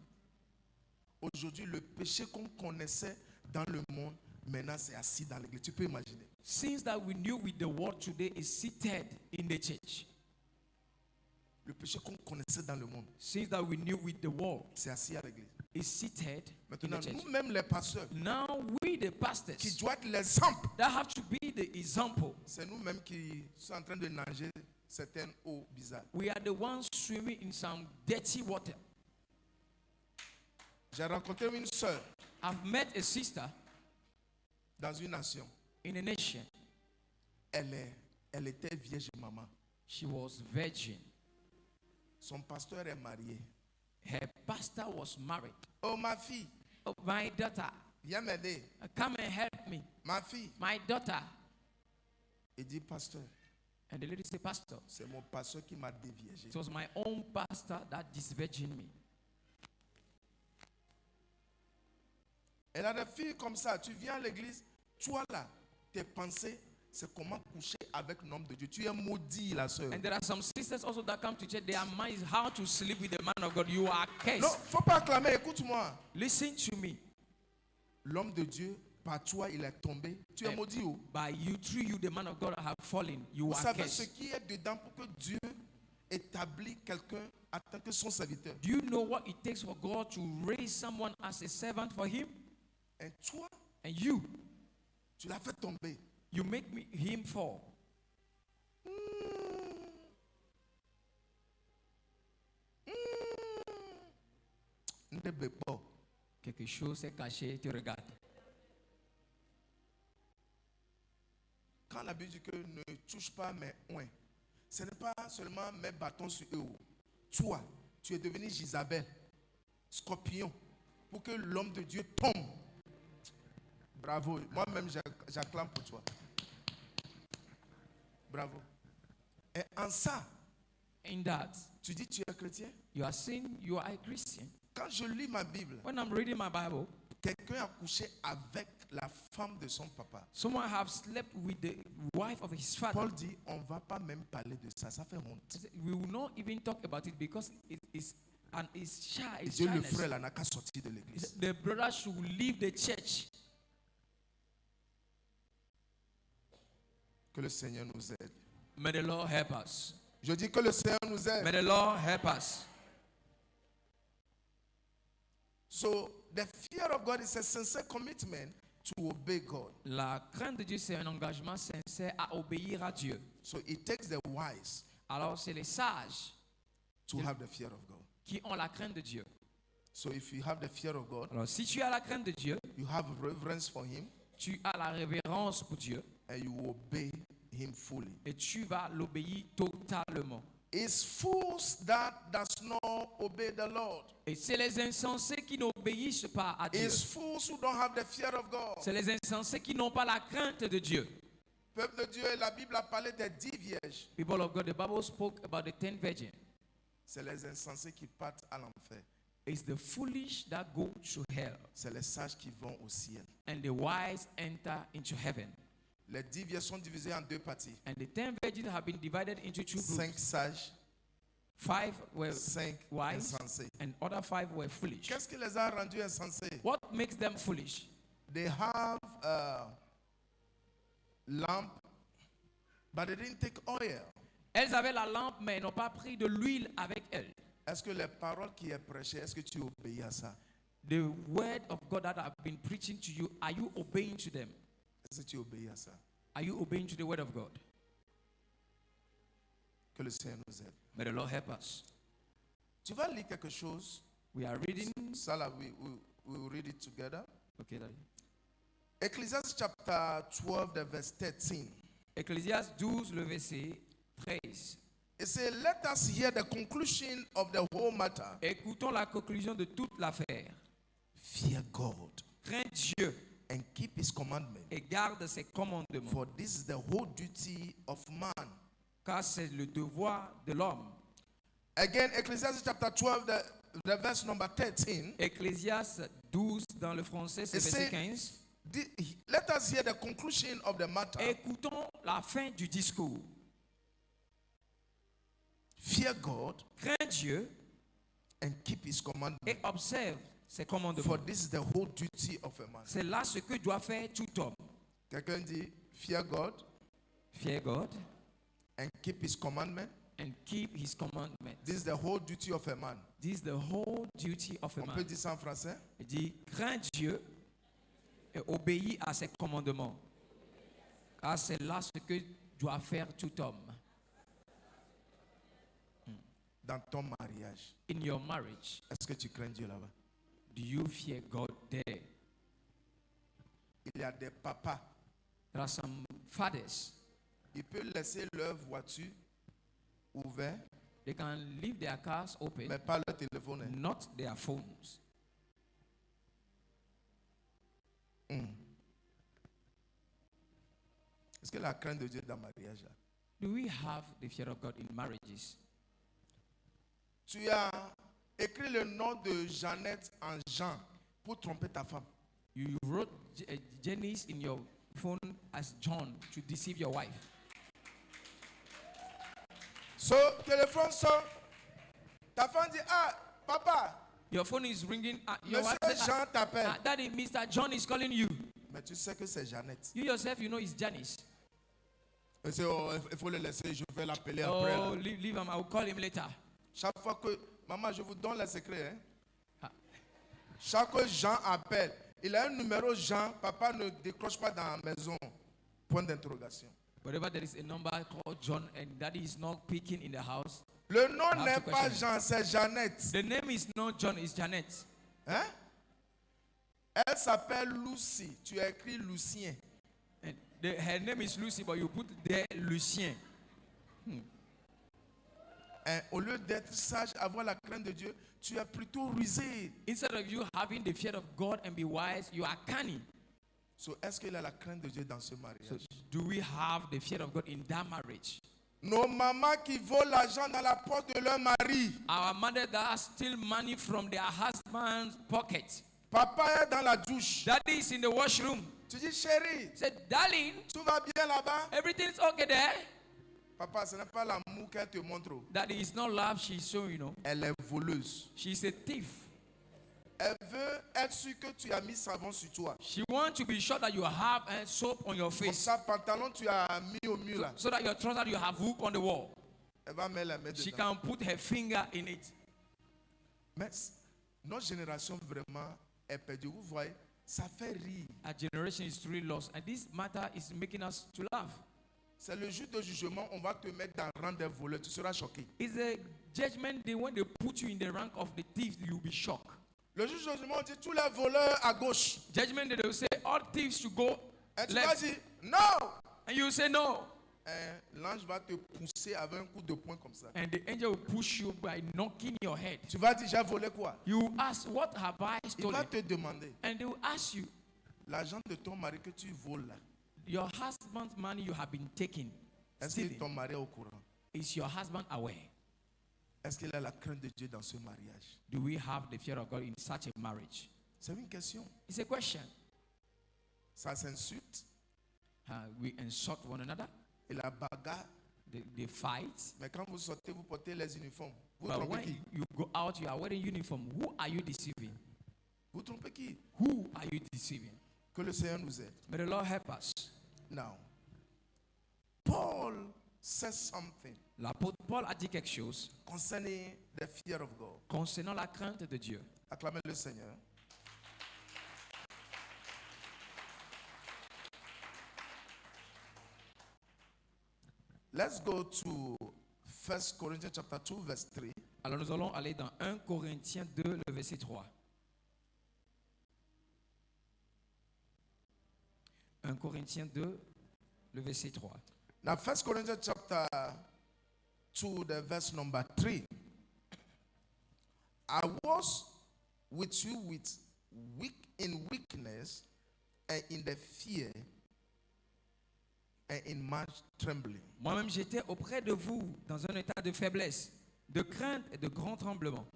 Aujourd'hui, le péché qu'on connaissait dans le monde, maintenant c'est assis dans l'église. Tu peux imaginer. Since that we knew with the world today is seated in the church. Le péché qu'on connaissait dans le monde, Since that we knew with the world c'est assis à l'église. is seated in Maintenant, the church. nous-mêmes les pasteurs, Now we the qui pastors doivent être l'exemple, that have to be the example. c'est nous-mêmes qui sommes en train de nager certaines eaux bizarres. We are the ones swimming in some dirty water. J'ai rencontré une sœur. I've met a sister dans une nation. in a nation. Elle était vierge maman. She was virgin. Son pasteur est marié. Her pastor was married. Oh, ma fille, Oh, my daughter, viens m'aider. come and help me. Ma fille. My daughter. Il dit, pasteur, And the lady said, Pastor, c'est mon pasteur qui m'a déviégé. it was my own pastor that disvirgined me. Elle a des filles comme ça. Tu viens à l'église, toi là, tes pensées, c'est comment coucher avec un homme de Dieu. Tu es maudit, la sœur. And there are some sisters also that come to church. Their mind is how to sleep with the man of God. You are cursed. Non, faut pas acclamer. Écoute-moi. Listen to me. L'homme de Dieu, par toi, il est tombé. Tu es maudit. Oh. By you, through you, the man of God have fallen. You Vous are savez ce cursed. qui est dedans pour que Dieu établisse quelqu'un en tant que son serviteur. Do you know what it takes for God to raise someone as a servant for Him? Et toi, And you, tu l'as fait tomber. you make him fall. Ne bête pas. Quelque chose est caché, tu regardes. Quand la Bible dit que ne touche pas mes oins, ce n'est pas seulement mes bâtons sur eux. Toi, tu es devenu Jézabel, scorpion, pour que l'homme de Dieu tombe. Bravo. Moi-même, j'acclame pour toi. Bravo. Et en ça, In that, tu dis tu es chrétien. you are saying you are a Christian. Quand je lis ma Bible, When I'm reading my Bible, quelqu'un a couché avec la femme de son papa. someone have slept with the wife of his father. Paul dit, on ne va pas même parler de ça. Ça fait honte. We will not even talk about it because it is and it's shy. It's Dieu le shyness. frère là n'a qu'à sortir de l'église. The brother should leave the church. Que le Seigneur nous aide. May the Lord help us. Je dis que le Seigneur nous aide. May the Lord help us. So the fear of God is a sincere commitment to obey God. La crainte de Dieu, c'est un engagement sincère à obéir à Dieu. So it takes the wise Alors, c'est les sages to have the fear of God. qui ont la crainte de Dieu. So if you have the fear of God, Alors, si tu as la crainte de Dieu, you have reverence for Him tu as la révérence pour Dieu and you obey Him fully. et tu vas l'obéir totalement. It's fools that does not obey the Lord. Et c'est les insensés qui n'obéissent pas à Dieu. It's fools who don't have the fear of God. C'est les insensés qui n'ont pas la crainte de Dieu. Peuple de Dieu, la Bible a parlé des 10 vierges. People of God, the Bible spoke about the 10 virgins. C'est les insensés qui partent à l'enfer. It's the foolish that go to hell, C'est les sages qui vont au ciel. and the wise enter into heaven. Les 10 vierges sont divisées en deux parties. And the 10 virgins have been divided into two 5 groups. sages, 5 were 5 wise, insensés. and other 5 were foolish. Qu'est-ce qui les a rendus insensés? What makes them foolish? They have a lamp, but they didn't take oil. Elles avaient la lampe, mais elles n'ont pas pris de l'huile avec elles. Est-ce que les paroles qui est prêchées, est-ce que tu obéis à ça? The word of God that I've been preaching to you, are you obeying to them? Est-ce que tu obéis à ça? Are you obeying to the word of God? Que le Seigneur nous aide. May the Lord help us. Tu vas lire quelque chose. We are reading. Ça là, we will read it together. Okay, Daddy. Ecclesiastes chapter 12, the verse 13. Ecclésiaste 12, le verset 13. It says, let us hear the conclusion of the whole matter. Écoutons la conclusion de toute l'affaire. Fear God Crains Dieu and keep His commandment. et garde ses commandements, For this is the whole duty of man. car c'est le devoir de l'homme. Again, Ecclesiastes chapter 12, the verse number 13. Ecclésiaste 12, dans le français, c'est It verset said, 15. let us hear the conclusion of the matter. Écoutons la fin du discours. Fear God Crains Dieu and keep His commandment. et observe ses For commandements. this is the whole duty of a man. C'est là ce que doit faire tout homme. Quelqu'un dit, fear God Fear God and keep His commandment. and keep his commandments. This is the whole duty of a man. This is the whole duty of a On peut man. dire ça en français? Il dit, crains Dieu et obéis à ses commandements. Car c'est là ce que doit faire tout homme. Dans ton mariage, In your marriage, est-ce que tu crains Dieu là-bas? do you fear God there? Il y a des papas. There are some fathers. Ils peuvent laisser leur voiture ouverte, They can leave their cars open, mais pas leur téléphone. Hein. not their phones. Est-ce que la crainte de Dieu dans le mariage là? Do we have the fear of God in marriages? Tu as écrit le nom de Jeannette en Jean pour tromper ta femme. You wrote Janice in your phone as John to deceive your wife. So, téléphone sonne. Ta femme dit, ah, papa, Your phone is ringing. Your Monsieur wife said, Jean t'appelle. Daddy, Mr. John is calling you. Mais tu sais que c'est Jeannette. You yourself, you know it's Janice. Et c'est, oh, il faut le laisser, je vais l'appeler après. Oh, Là. leave him. I will call him later. Chaque fois que, maman, je vous donne le secret. Hein. Ah. Chaque fois que Jean appelle, il a un numéro Jean, papa ne décroche pas dans la maison. Point d'interrogation. Wherever there is a number called John and daddy is not picking in the house, Le nom I have n'est to pas question Jean, c'est Jeannette. the name is not John, it's Janet. Hein? Elle s'appelle Lucie. Tu as écrit Lucien. And her name is Lucy, but you put there Lucien. Hein? Au lieu d'être sage, avoir la crainte de Dieu, tu es plutôt rusé. Instead of you having the fear of God and be wise, you are cunning. So, est-ce qu'il a la crainte de Dieu dans ce mariage? So, do we have the fear of God in that marriage? Nos mamans qui volent l'argent dans la poche de leur mari. Our mother that steal money from their husband's pocket. Papa est dans la douche. Daddy is in the washroom. Tu dis, chérie, Said, darling, tout va bien là-bas? everything's okay there. Papa, ce n'est pas l'amour qu'elle te montre. Daddy is not love, she's showing, you know. Elle est voleuse. She's a thief. Elle veut être sûre que tu as mis savon sur toi. She wants to be sure that you have soap on your Comme face. ça, pantalon, tu as mis au mur là. So that your trouser you have hook on the wall. Elle va mettre la main She dedans. can put her finger in it. Mais notre génération vraiment est perdue. Vous voyez, ça fait rire. Our generation is truly lost. And this matter is making us to laugh. C'est le jour de jugement, on va te mettre dans le rang des voleurs. Tu seras choqué. It's a judgment day when they put you in the rank of the thief, you'll be shocked. Le jour de jugement, on dit tous les voleurs à gauche. Judgment day, they will say all thieves should go Et tu vas left. dire, non. And you will say no. L'ange va te pousser avec un coup de poing comme ça. And the angel will push you by knocking your head. Tu vas dire, j'ai volé quoi? You will ask, what have I Il va stolen? te demander, And they will ask you, l'argent de ton mari que tu voles là, your husband's money you have been taking, est-ce que stealing, ton mari est au courant? is your husband aware? Est-ce qu'il a la crainte de Dieu dans ce mariage? Do we have the fear of God in such a marriage? C'est une question. It's a question. Ça s'insulte We insult one another, et la bagarre. they fight. Mais quand vous sortez, vous portez les uniformes. Vous But trompez when qui? you go out, you are wearing uniform. Who are you deceiving? Vous trompez qui? Who are you deceiving? Que le Seigneur nous aide. May the Lord help us. Now, Paul says something L'apôtre Paul a dit quelque chose concerning the fear of God. concernant la crainte de Dieu. Acclamez le Seigneur. Let's go to 1 Corinthians chapter 2 verse 3. Alors nous allons aller dans 1 Corinthiens 2, le verset 3. 1 Corinthiens 2, le verset 3. Now 1 Corinthians chapter 2 the verse number 3. I was with you in weakness and in the fear and in much trembling. Moi-même, j'étais auprès de vous dans un état de faiblesse, de crainte et de grand tremblement.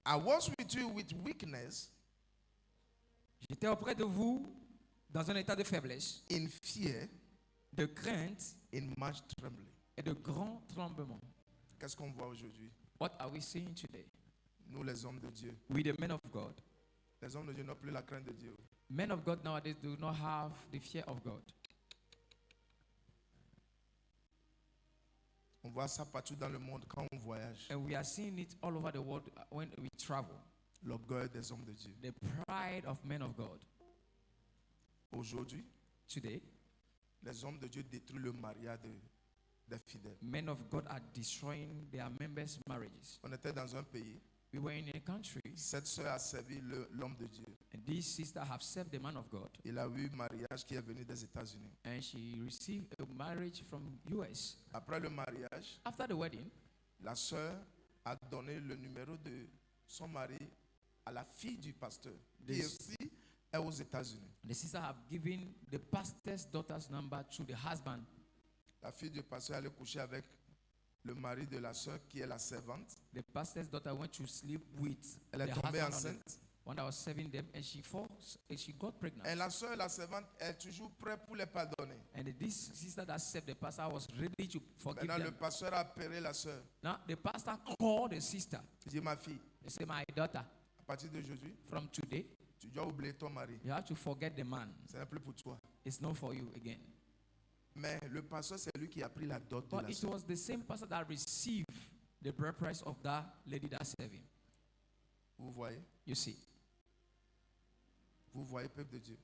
I was with you with weakness, J'étais auprès de vous dans un état de faiblesse, in fear, de crainte in much trembling. et de grand tremblement. Qu'est-ce qu'on voit aujourd'hui? What are we seeing today? Nous, les hommes de Dieu. We, the men of God. Les hommes de Dieu n'ont plus la crainte de Dieu. Men of God nowadays do not have the fear of God. On voit ça partout dans le monde quand on voyage. And we are seeing it all over the world when we travel. L'orgueil des hommes de Dieu. The pride of men of God. Aujourd'hui, Today, les hommes de Dieu détruisent le mariage des fidèles. men of God are destroying their members' marriages. On était dans un pays, We were in a country, Cette sœur a servi l'homme de Dieu. and this sister have served the man of God, Il a eu un mariage qui est venu des États-Unis. and she received a marriage from US. Après le mariage, After the wedding, la sœur a donné le numéro de son mari à la fille du pasteur, qui This- aussi est aux États-Unis. the sister have given the pastor's daughter's number to the husband. La fille du pasteur allait coucher avec le mari de la sœur qui est la servante. The pastor's daughter went to sleep with Elle est the tombée husband of the enceinte. one that was serving them, and she got pregnant. Et la sœur, la servante, est toujours prête pour les pardonner. And this sister that served the pastor was ready to forgive Maintenant, le them. pasteur a appelé la sœur. Now the pastor called the sister. Il dit, ma fille, He said, "My daughter, à partir d'aujourd'hui, from today, tu dois oublier ton mari. you have to forget the man. Ce n'est plus pour toi. It's not for you again." Mais le pasteur, c'est lui qui a pris la dot de But la it sœur. was the same pastor that received the bride price of that lady that served him. Vous voyez? You see, Vous voyez, peuple de Dieu.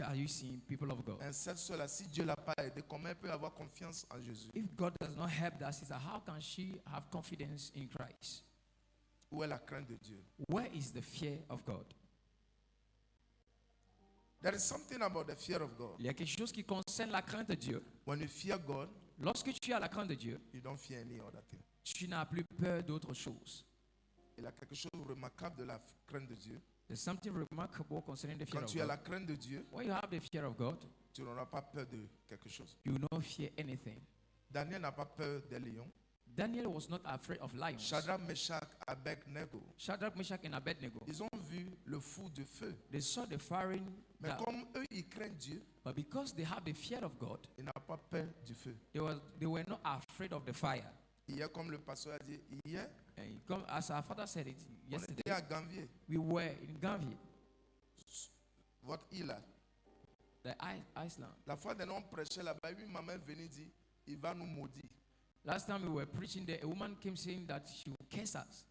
are you seeing, people of God? Et cette sœur-là, si Dieu l'a pas aidée, comment elle peut avoir confiance en Jésus? If God does not help that sister, how can she have confidence in Christ? Où est la crainte de Dieu? Where is the fear of God? There is something about the fear of God. Il y a quelque chose qui concerne la crainte de Dieu. When you fear God, Lorsque tu as la crainte de Dieu, you don't fear any other thing. tu n'as plus peur d'autre chose. Il y a quelque chose de remarquable de la crainte de Dieu. There's something remarkable concerning the fear Quand of tu as la God. crainte de Dieu, When you have the fear of God, tu n'auras pas peur de quelque chose. you will not fear anything. Daniel n'a pas peur des lions. Daniel was not afraid of lions. Shadrach, Meshach, Abednego, Shadrach, Meshach, and Abednego, ils ont vu le fou de feu. they saw the firing, Mais that- comme eux, ils craignent Dieu, but because they have the fear of God, ils n'ont pas peur du feu. they were not afraid of the fire. Hier, comme le pasteur a dit, hier, And as our father said it on yesterday, était à Ganvier, we were in Gambier, votre île là. Iceland. La fois dernière, on prêchait là-bas, une maman est venue dire, il va nous maudire. Last time we were preaching there, a woman came saying that she will curse us.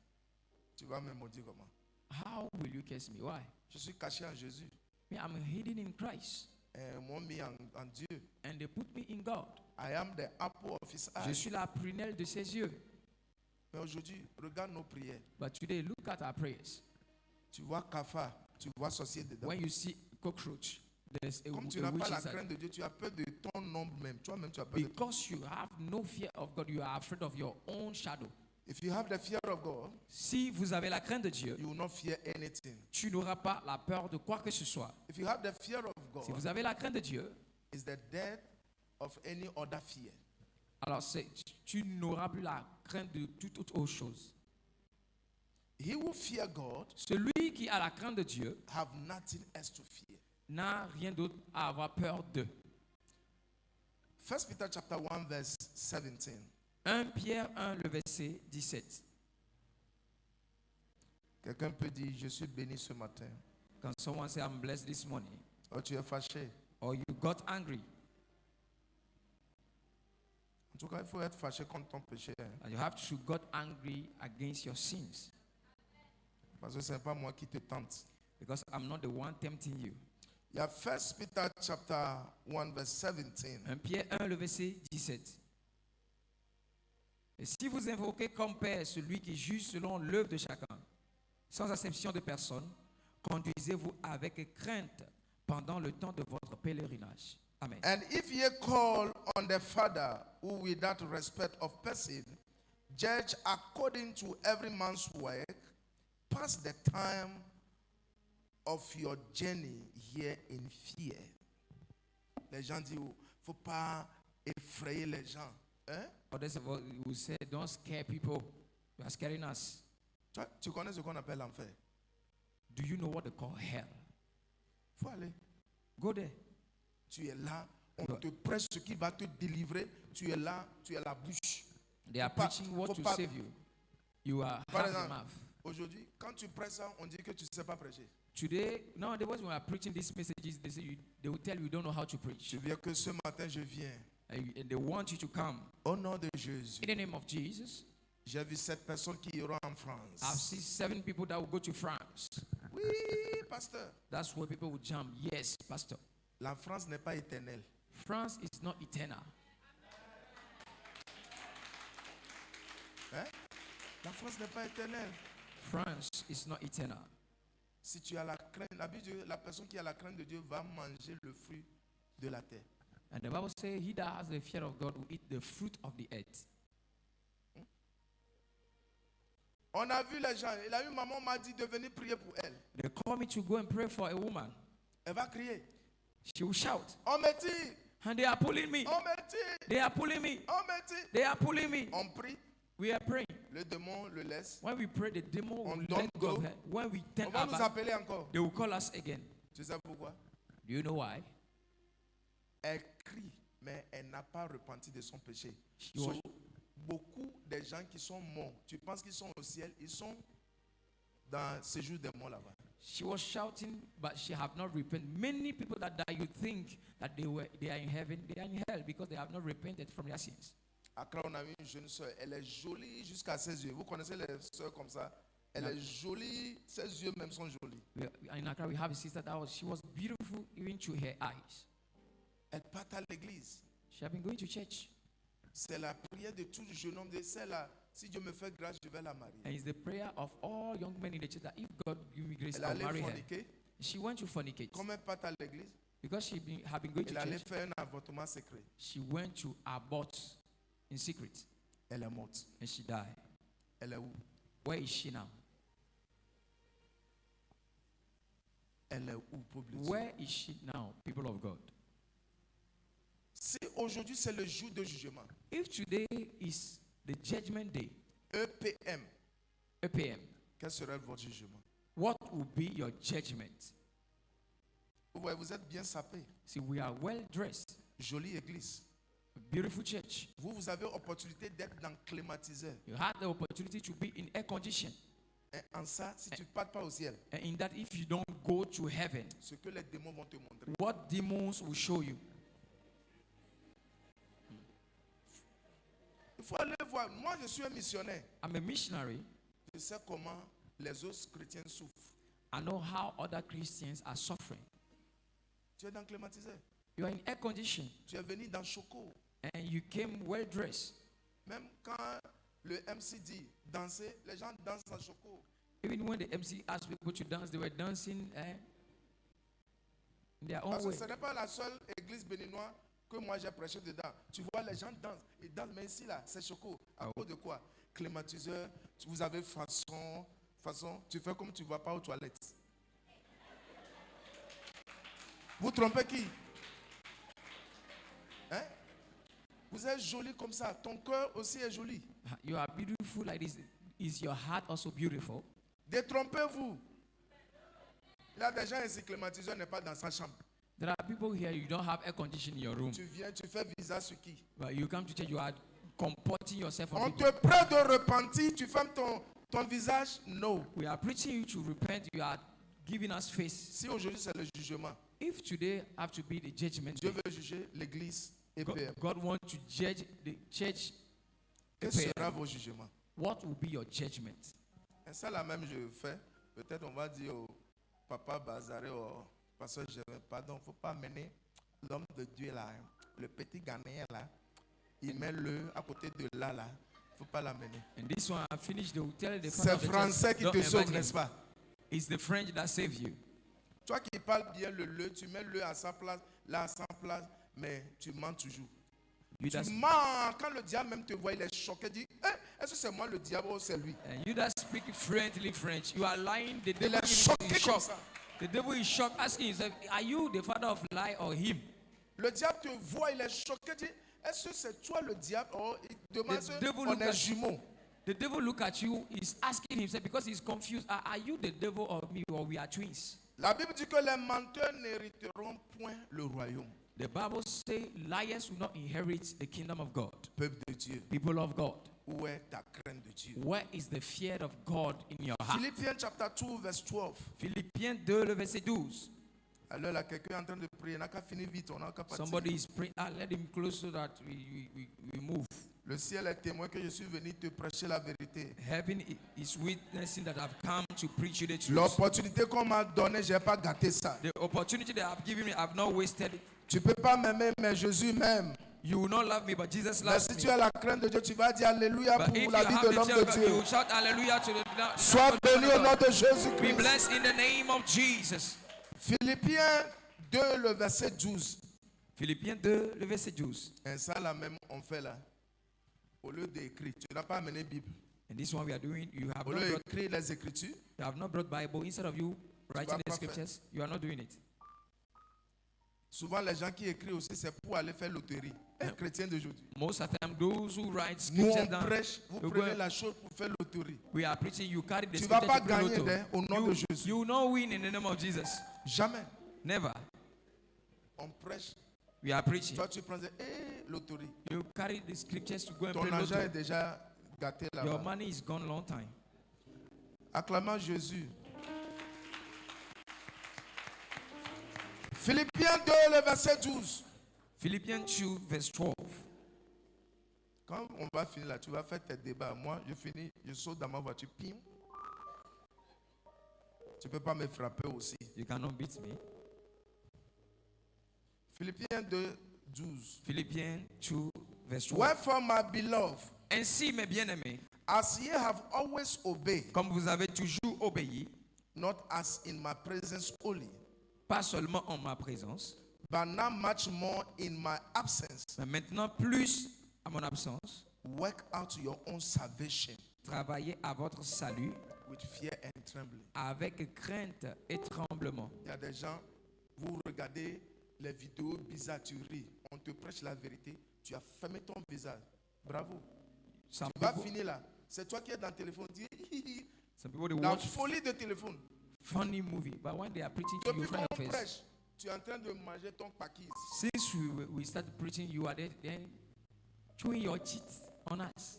Tu vas me maudire comment? How will you curse me? Why? Je suis caché en Jésus. Me, I'm hidden in Christ. Et ils m'ont mis en Dieu. And they put me in God. I am the apple of his Je eye. suis la prunelle de ses yeux. Mais aujourd'hui, regarde nos prières. But today, look at our prayers. Tu vois cafard, tu vois sorcier dedans. When you see cockroach, there's a, Comme tu a n'as witch pas la inside. crainte de Dieu, tu as peur de ton ombre même. Toi-même, tu as peur de ton. Because you have no fear of God, you are afraid of your own shadow. If you have the fear of God, Si vous avez la crainte de Dieu, you will not fear anything. tu n'auras pas la peur de quoi que ce soit. If you have the fear of Si God, vous avez la crainte de Dieu, it's the death of any other fear. alors tu n'auras plus la crainte de toute autre chose. He who fear God Celui qui a la crainte de Dieu have nothing else to fear. n'a rien d'autre à avoir peur de. 1 Peter chapter 1 verse 17. 1 Pierre 1, le verset 17. Quelqu'un peut dire, je suis béni ce matin. Quand someone say, I'm blessed this morning, Oh, tu es fâché. or you got angry, En tout cas, il faut être fâché contre ton péché. Hein. and you have to got angry against your sins. Parce que ce n'est pas moi qui te tente. Because I'm not the one tempting you. Il y a 1 Peter chapter 1 verse 17. 1 Pierre 1, le verset 17. Et si vous invoquez comme Père celui qui juge selon l'œuvre de chacun, sans acception de personne, conduisez-vous avec crainte pendant le temps de votre pèlerinage. Amen. And if ye call on the Father, who without respect of person, judge according to every man's work, pass the time of your journey here in fear. Les gens disent, faut pas effrayer les gens. Hein? Others will say, don't scare people. You are scaring us. Tu connais ce qu'on appelle l'enfer? Do you know what they call hell? Faut aller. Go there. Tu es là, on te prêche ce qui va te délivrer. Tu es là, tu es la bouche. They are preaching what to save you. You are Par half the exemple, mouth. aujourd'hui, quand tu prêches ça, on dit que tu ne sais pas prêcher. Today, nowadays, when we are preaching these messages, they will tell you don't know how to preach. Je viens que ce matin, je viens. And they want you to come. Au nom de Jésus. In the name of Jesus, J'ai vu 7 personnes qui iront en I've France. seen 7 people that will go to France. Oui, pasteur. That's where people will jump. Yes, Pastor. La France n'est pas éternelle. France is not eternal. Hein? La France n'est pas éternelle. France is not eternal. Si tu as la crainte, la personne qui a la crainte de Dieu va manger le fruit de la terre. And the Bible says, he that has the fear of God will eat the fruit of the earth. On a vu les gens. Il a eu maman m'a dit de venir prier pour elle. They call me to go and pray for a woman. Elle va crier. She will shout. On me tire. And they are pulling me. On me tire. They are pulling me. On me tire. They are pulling me. On prie. We are praying. Le démon le laisse. When we pray, the demon On will don't let go. go. When we turn On va our nous back, appeler encore. they will call us again. Tu sais pourquoi? Do you know why? Elle crie, mais elle n'a pas repenti de son péché. She was, Beaucoup des gens qui sont morts, tu penses qu'ils sont au ciel, ils sont dans ce jour des morts là-bas. she was shouting, but she have not repented. Many people that die, you think that they are in heaven, they are in hell because they have not repented from their sins. Accra, on a vu une jeune soeur, elle est jolie jusqu'à ses yeux. Vous connaissez les soeurs comme ça? Elle est jolie, ses yeux même sont jolis. In Accra, we have a sister she was beautiful even to her eyes. Elle part à l'église. She had been going to church. C'est la prière de tout jeune homme de celle-là. Si Dieu me fait grâce, je vais la marier. And it's the prayer of all young men in the church that if God give me grace, Elle I'll allait marry her. forniquer. She went to fornicate. Comme elle part à l'église, Because she had been going to elle allait church, faire un avortement secret. she went to abort in secret. Elle est morte. And she died. Elle est où? Where is she now? Elle est où, peuple de Dieu? Where is she now, people of God? Si aujourd'hui c'est le jour de jugement, If today is the judgment day, EPM, APM, quel serait votre jugement? what will be your judgment? Vous voyez, vous êtes bien sapés. See, we are well dressed, Jolie église. a beautiful church. Vous avez l'opportunité d'être dans climatiseur. You had the opportunity to be in air condition. Et en ça, si tu ne pars pas au ciel, And in that, if you don't go to heaven, ce que les démons vont te montrer. what demons will show you? Il faut aller voir. Moi, je suis un missionnaire. I'm a missionary. Je sais comment les autres chrétiens souffrent. I know how other Christians are suffering. Tu es dans climatiseur. You are in air condition Tu es venu dans Choco. and you came well dressed. Même quand le MC dit danser, les gens dansent dans Choco. Even when the MC asked people to dance, they were dancing in their own Parce que way. ce n'est pas la seule église béninoise que moi j'ai prêché dedans. Tu vois, les gens dansent. Ils dansent, mais ici, là, c'est Choco. À cause de quoi? Climatiseur, vous avez façon, tu fais comme tu ne vas pas aux toilettes. Vous trompez qui? Hein? Vous êtes joli comme ça. Ton cœur aussi est joli. You are beautiful like this. Is your heart also beautiful? Détrompez-vous. Il y a des gens ici, climatiseur n'est pas dans sa chambre. There are people here, you don't have air conditioning in your room. Tu viens, tu fais visage sur qui? But you come to church, you are comporting yourself on On people. te prie de repentir, tu fermes ton visage? No. We are preaching you to repent, you are giving us face. Si aujourd'hui c'est le jugement, If today have to be the judgment Dieu day, veut juger l'église EPM. God wants to judge the church. Quel sera vos jugements? What will be your judgment? Et ça là même je fais. Peut-être on va dire au papa Bazaré, au pasteur Jérémie, pardon, il ne faut pas mener l'homme de Dieu là, hein. Le petit Ghanéen là, il met le à côté de là. Il ne faut pas l'amener. And this one I finished, they will tell the C'est français qui te sauve, n'est-ce pas? It's the French that save you. Toi qui parles bien le, tu mets le à sa place, là à sa place, mais tu mens toujours. You Tu that, mens quand le diable même te voit, il est choqué, il dit est-ce que c'est moi le diable ou c'est lui? and you that speak friendly French, you are lying. The Il devil est is choqué in comme shock. ça. The devil is shocked, asking himself, are you the father of lie or him? Le diable te voit, il est choqué, dit est-ce que c'est toi le diable? Oh, il demande The devil on look est at- jumeaux. The devil look at you, is asking himself because he's confused. Are you the devil or me, or we are twins? La Bible dit que les menteurs n'hériteront point le royaume. The Bible says liars will not inherit the kingdom of God. Peuple de Dieu, People of God, où est ta crainte de Dieu? where is the fear of God in your heart? Philippiens chapter 2 verse 12. Philippiens 2, le verset 12. Alors là, quelqu'un est en train de prier, on n'a qu'à finir vite, on n'a qu'à partir. Somebody is praying. Let him close so that we move. Le ciel est témoin que je suis venu te prêcher la vérité. Heaven is witnessing that I've come to preach you the truth. L'opportunité qu'on m'a donnée, je n'ai pas gâté ça. The opportunity that I've given me, I've not wasted it. Tu ne peux pas m'aimer, mais Jésus m'aime. You will not love me, but Jesus Mais loves si me. tu as la crainte de Dieu, tu vas dire Alléluia But pour if you la vie have de the l'homme fear de of God, you Dieu. will shout hallelujah to the Sois béni au nom de Be Jésus-Christ. blessed in the name of Jesus. Philippiens 2, le verset 12. Philippiens 2, le verset 12. Et ça, là même, on fait là. Au lieu d'écrire, tu n'as pas amené Bible. And this one we are doing, you have Au lieu d'écrire les Écritures, not brought Bible. Instead of you writing the pas scriptures, you are not doing it. souvent les gens qui écrivent aussi, c'est pour aller faire loterie. Un chrétien d'aujourd'hui. Most of the time, those who write Nous, scriptures on down, prêche, vous you prenez go- la chose pour faire loterie. we are preaching, you carry the Tu ne vas scripture pas to play gagner lotto. au nom de Jésus. You will not win in the name of Jesus. Jamais. Never. On prêche. We are preaching. Toi, tu prends loterie. You carry the scriptures to go and Ton play argent est lotto. déjà gâté Your là-bas. money is gone long time. Acclamons Jésus. Philippiens 2, le verset 12. Philippians 2, verse 12. Quand on va finir là, tu vas faire tes débats. Moi, je finis, je saute dans ma voiture. Pim. Tu ne peux pas me frapper aussi. You cannot beat me. Philippiens 2, 12. Philippians 2, verse 12. Wherefore, my beloved, Ainsi, mes bien-aimés, as ye have always obeyed, comme vous avez toujours obéi, not as in my presence only, pas seulement en ma présence, but now much more in my absence, mais maintenant plus à mon absence, work out your own salvation travaillez à votre salut with fear and trembling. avec crainte et tremblement. Il y a des gens, vous regardez les vidéos bizarres, tu ris, on te prêche la vérité, tu as fermé ton visage. Bravo. Some Tu vas people, finir là. C'est toi qui es dans le téléphone, dis some people they la watch folie de téléphone. funny movie, but when they are preaching to you Depuis in front of qu'on your face, prêche, tu es en train de manger ton paquis. since we started preaching, you are there chewing your teeth on us.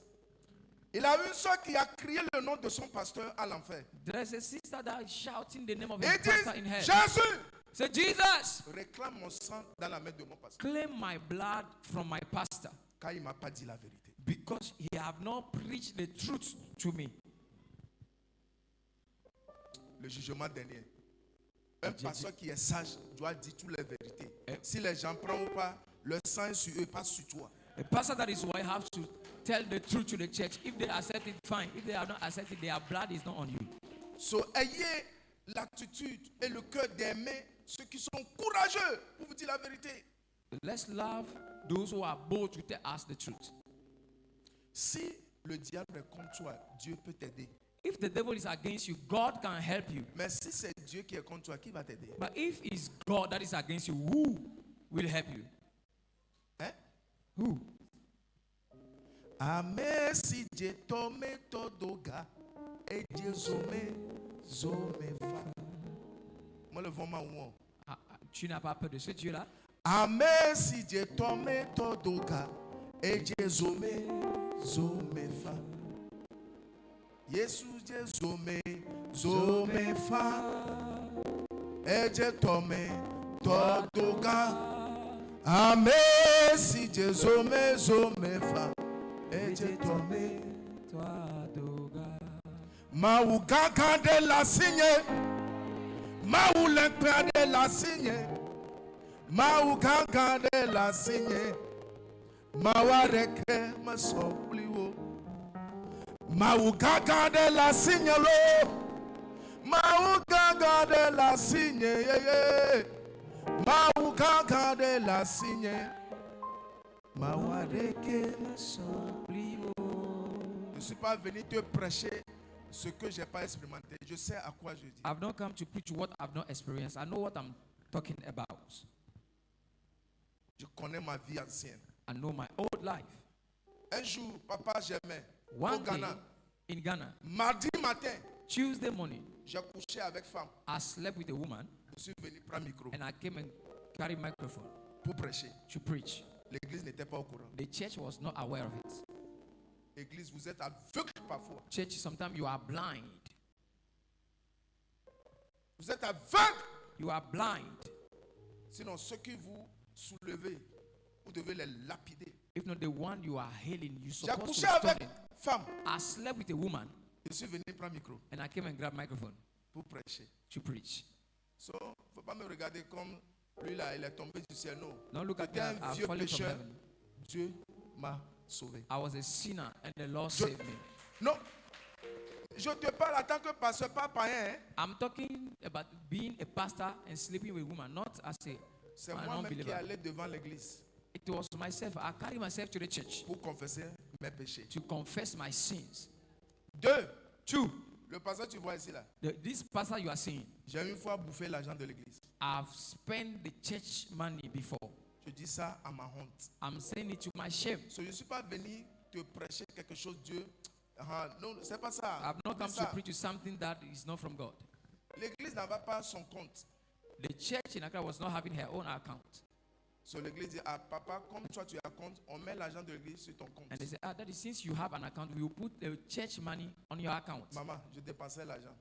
Il a une soeur qui a crié le nom de son pasteur à l'enfer. There's a sister that is shouting the name of Et his pastor in dit, hell. Jésus, Say, Jesus, réclame mon sang dans la main de mon pasteur. claim my blood from my pastor, Car il ne m'a pas dit la vérité. because he have not preached the truth to me. Le jugement dernier. Un pasteur qui est sage doit dire toutes les vérités. Si les gens prennent ou pas, le sang est sur eux, pas sur toi. A pastor that is why have to tell the truth to the church. If they accept it, fine. If they have not accepted, their blood is not on you. So, ayez l'attitude et le cœur d'aimer ceux qui sont courageux pour vous dire la vérité. Let's love those who are bold to tell us the truth. Si le diable est contre toi, Dieu peut t'aider. If the devil is against you, God can help you. Mais si c'est Dieu qui est contre toi, qui va t'aider? But if it's God that is against you, who will help you? Hein? Who? Ame si Dieu tome todoga et Dieu zome fa. Moi le vent m'a ouon. Tu n'as pas peur de ce Dieu-là? Ame si Dieu tome todoga et Dieu zome fa. Yesu Dieu zome fa. Et Dieu tome todoga. Ame si Dieu zome fa. Et Dieu tome. Maou gaga de la signe, Maou l'empire de la signe, Maou gaga de la signe, Maou areke ma sopliwo, Maou gaga de la signe lo, Maou gaga de la signe, Maou gaga de la signe, Maou areke ma sopliwo. Je ne suis pas venu te prêcher ce que je n'ai pas expérimenté. Je sais à quoi je dis. I've not come to preach what I've not experienced. I know what I'm talking about. Je connais ma vie ancienne. I know my old life. Un jour, papa, j'aimais au One day Ghana. in Ghana, Mardi matin, Tuesday morning, j'ai couché avec femme. I slept with a woman Je suis venu prendre micro and I came and carried microphone pour prêcher. to preach. L'église n'était pas au courant. The church was not aware of it. Église, vous êtes aveugle parfois. Church, sometimes you are blind. Vous êtes aveugle. You are blind. Sinon, ceux qui vous soulevez, vous devez les lapider. If not the one you are hailing, you're J'ai supposed couché to avec stone it. femme. I slept with a woman Je suis venu prendre micro and I came and grabbed microphone pour prêcher. to preach. So, il ne faut pas me regarder comme lui là, il est tombé du ciel. Non. Don't look at C'était me. un I'm vieux falling from pécheur heaven. Dieu m'a sauvé. I was a sinner and the Lord saved me. Non, je te parle en tant que pasteur, pas païen. I'm talking about being a pastor and sleeping with women, not as C'est an moi-même qui unbeliever. allais devant l'église It was myself. I carried myself to the church pour confesser mes péchés. to confess my sins. 2. Two, Le pasteur, tu vois ici là. this pastor you are seeing, J'ai une fois bouffé l'argent de l'église. I've spent the church money before. Je dis ça à ma honte. I'm saying it to my shame. So, je ne suis pas venu te prêcher quelque chose, Dieu. Non, c'est pas ça. I've not come C'est to ça. preach you something that is not from God. L'église n'avait pas son compte. The church in Accra was not having her own account. So, l'église dit, ah papa, comme toi tu as compte, on met l'argent de l'église sur ton compte. And they said, Daddy, since you have an account, we will put the church money on your account. Maman, je dépensais l'argent.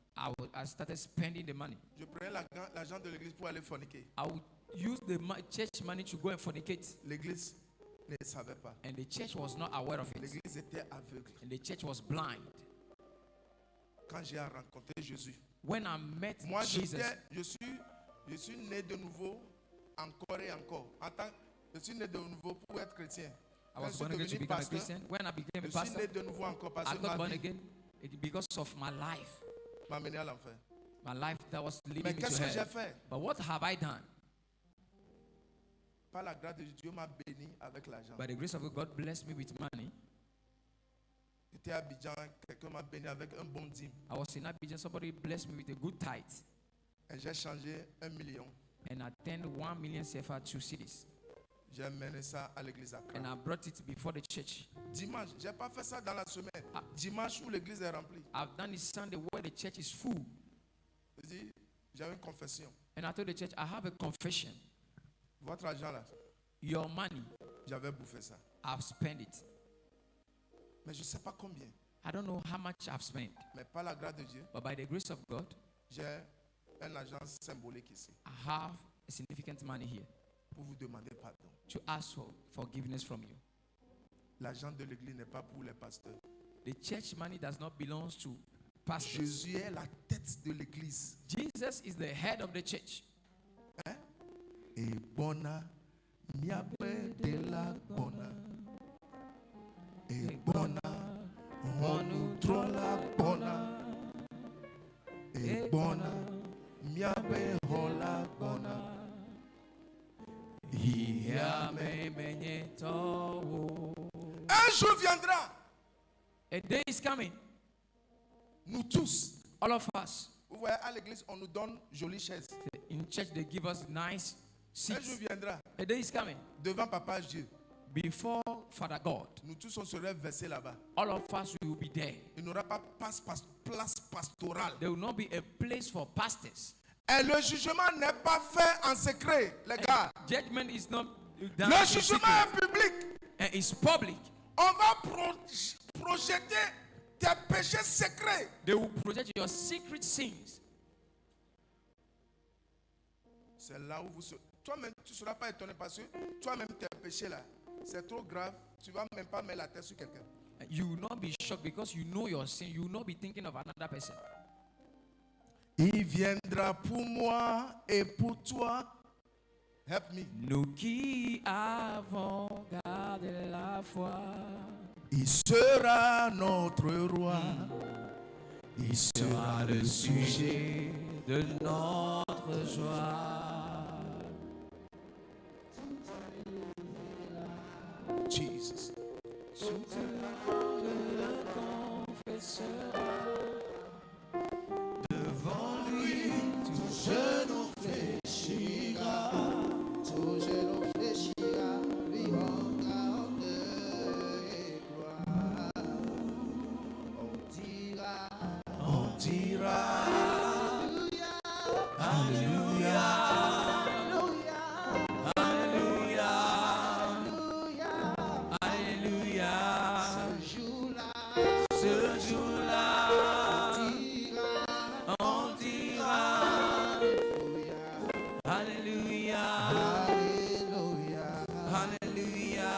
I started spending the money. Je prenais l'argent de l'église pour aller forniquer. I would use the church money to go and fornicate. L'église ne savait pas. And the church was not aware of it. L'église était aveugle. And the church was blind. Quand j'ai rencontré Jésus, When I met moi Jesus, je suis né de nouveau encore et encore. Je suis né de nouveau pour être chrétien. I Quand was je suis born again to devenu become a pasteur, Christian. When I became a je suis pastor, né de nouveau encore parce I que got ma born vie again because of my life. m'a mené à l'enfer. My life that was leading Mais me qu'est-ce to que j'ai hell. fait? But what have I done? Par la grâce de Dieu, m'a béni avec l'argent. By the grace of God, God blessed me with money. J'étais à Abidjan, quelqu'un m'a béni avec un bon dîme. I was in Abidjan, somebody blessed me with a good tithe. Et j'ai changé 1 million. And I turned 1 million CFA to cities. J'ai mené ça à l'église Accra. And I brought it before the church. Dimanche, je n'ai pas fait ça dans la semaine. Ah. Dimanche où l'église est remplie. I've done it Sunday where the church is full. Je dis, j'avais une confession. And I told the church, I have a confession. Votre argent là, Your money, j'avais bouffé ça. I've spent it. Mais je ne sais pas combien. I don't know how much I've spent. Mais par la grâce de Dieu, But by the grace of God, j'ai un argent symbolique ici I have a significant money here pour vous demander pardon. to ask for forgiveness from you. L'argent de l'église n'est pas pour les pasteurs. The church money does not belong to pastors. Jésus est la tête de l'église. Jesus is the head of the church. Et bona, miabe de la bona. Et bona, on la bona. Et bona, miabe hola bona. Un jour viendra, A day is coming. nous tous. All of us. Vous voyez, à l'église, on nous donne jolies chaises. In church, they give us nice Un jour seats. viendra, A day is coming. devant Papa Dieu, Before Father God, nous tous on serait versés là-bas. all of us will be there. Il n'y aura pas place pastorale. There will not be a place for pastors. Et le jugement n'est pas fait en secret, les gars. Judgment is not done Le in jugement secret, est public. and it's public. On va projeter tes péchés secrets. They will project your secret sins. C'est là où vous serez. Toi-même, tu ne seras pas étonné parce que toi-même, tes péchés là, c'est trop grave. Tu ne vas même pas mettre la tête sur quelqu'un. You will not be shocked because you know your sin. You will not be thinking of another person. Il viendra pour moi et pour toi. Help me. Nous qui avons gardé la foi, Il sera notre roi. Il sera le sujet de notre joie. Jesus. Sous ta langue le confessera. Devant lui, tout genou fléchira. Tout genou fléchira, lui rendra honneur et gloire. On dira Alléluia. Alléluia. Alléluia, Alléluia. Alléluia. ce jour-là, On dira Alléluia. Alléluia, Alléluia.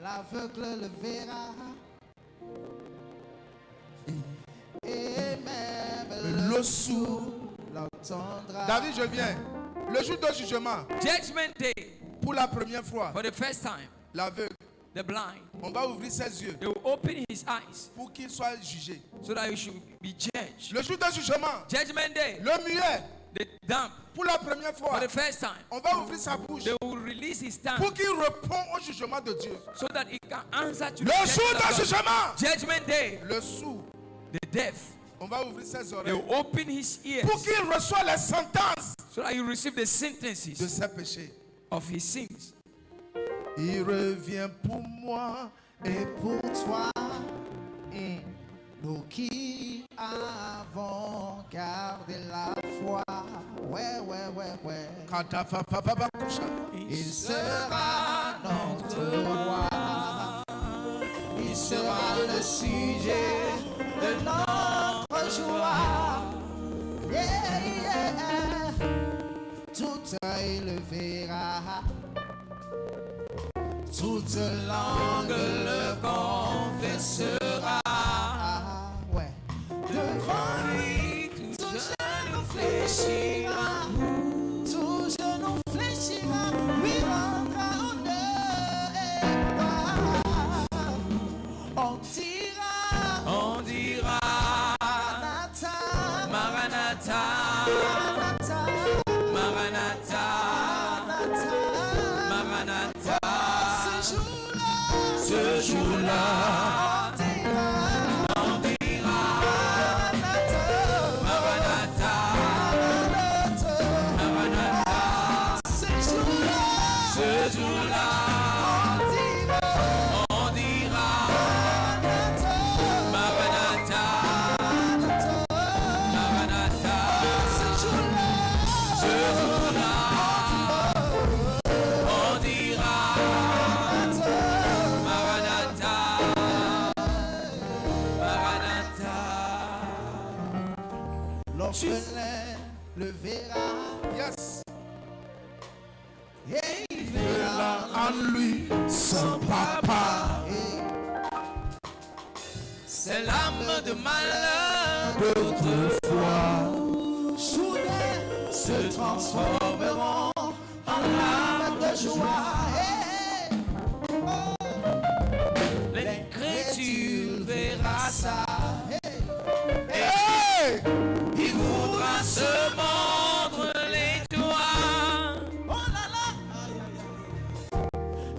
l'aveugle le verra et même Le sourd l'entendra. David, je viens. Le jour de jugement, Judgment day. Pour la première fois, For the first time, l'aveugle, the blind, on va ouvrir ses yeux they will open his eyes pour qu'il soit jugé. so that he should be judged. Le jour de jugement, Judgment day, le muet, the dumb, pour la première for fois, the first time, on va ouvrir sa bouche they will release his tongue pour qu'il réponde au jugement de Dieu. so that he can answer to Le the jour judgment de of God. jugement, Judgment day, le sourd, the deaf, on va ouvrir ses they oreilles will open his ears pour qu'il reçoive les sentences so that you receive the de sentences ses péchés. of his sins. Il revient pour moi Et pour toi, nous qui avons gardé la foi, ouais. Il sera notre roi. Il sera le sujet de notre joie. Yeah. Tout œil le verra. Toute langue le confessera. Ouais. Devant lui, tout genou fléchira. Tout genou fléchira. Lui rendra honneur et gloire. On dira Maranatha, Maranatha, Maranatha, Maranatha, Maranatha. Maranatha. Ce jour-là, on dira Maranatha, Maranatha. Ce jour-là, on dira Maranatha, Maranatha. Ce jour-là, on dira l'orphelin le verra, Yes. et il verra En lui, son papa. C'est l'âme de malheur D'autrefois, soudain se transformeront en âme de joie. l'incrédule verra ça. hey! Il voudra se mordre les doigts, Oh là là,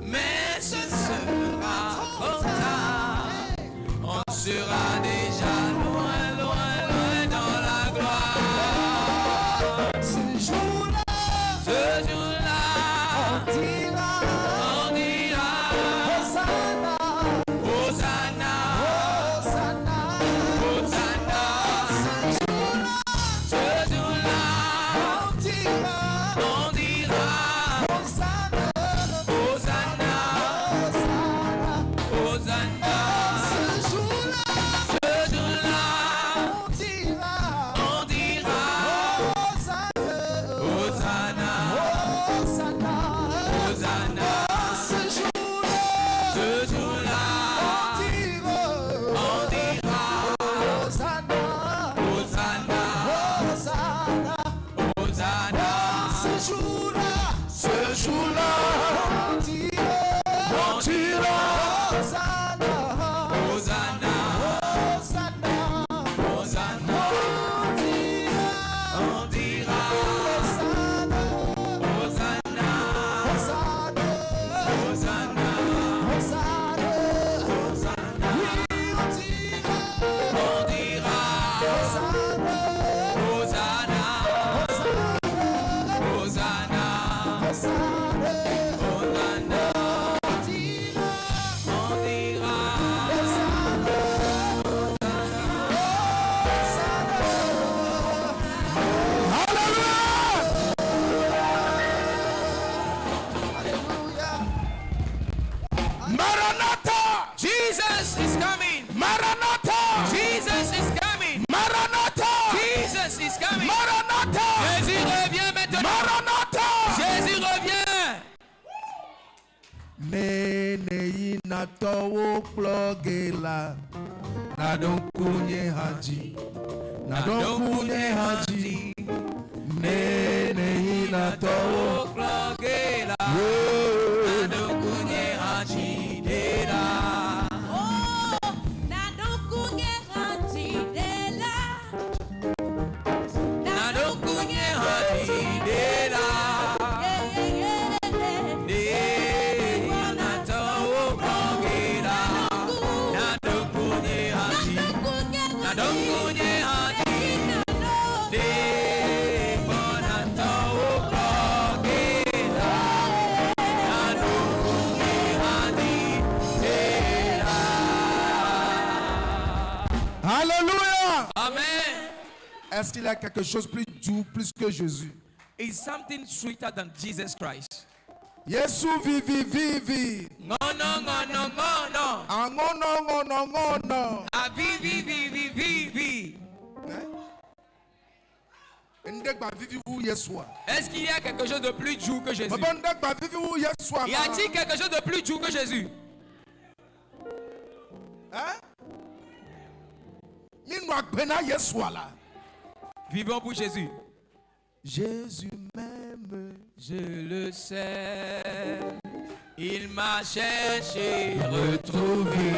mais ce sera trop tard. On sera déjà loin, loin, loin dans la gloire. ce jour-là, Ce jour-là, on dira on dira Hosanna, Hosanna, Hosanna. Hosanna. Ce jour-là, On dira on dira Hosanna, Hosanna, Hosanna. Hosanna. Ce jour-là, Ce jour-là, on dira on dira Hosanna, Hosanna, Hosanna. Hosanna. Ce jour-là, Ce jour-là, on dira on dira Hosanna, Hosanna, Hosanna. Hosanna. Ce jour-là, Ce jour-là, on dira On dira Hosanna, Hosanna, Hosanna. Hosanna. On dira Hosanna, Hosanna, Hosanna, Hosanna, Hosanna. Hosanna. Oui, on dira On dira Hosanna, Hosanna, Hosanna, Hosanna. Hosanna. On dira On dira Maranatha! Jesus is coming. Maranatha! Jesus is coming. Maranatha! Jesus is coming. Maranatha! Jésus revient maintenant. Maranatha! Jésus revient. Nene inatowo plogela nadonkunye haji nadonkunye haji Nene inatowo Au cloquet là. Oh Alléluia. Amen. Est-ce qu'il y a quelque chose plus doux, plus que Jésus? Is something sweeter than Jesus Christ? Yesu vivi. No. Ah, no. Ah, vivi. Est-ce qu'il y a quelque chose de plus doux que Jésus? Y a-t-il quelque chose de plus doux que Jésus? Vivons pour Jésus. Jésus m'aime. Je le sais. Il m'a cherché, retrouvé.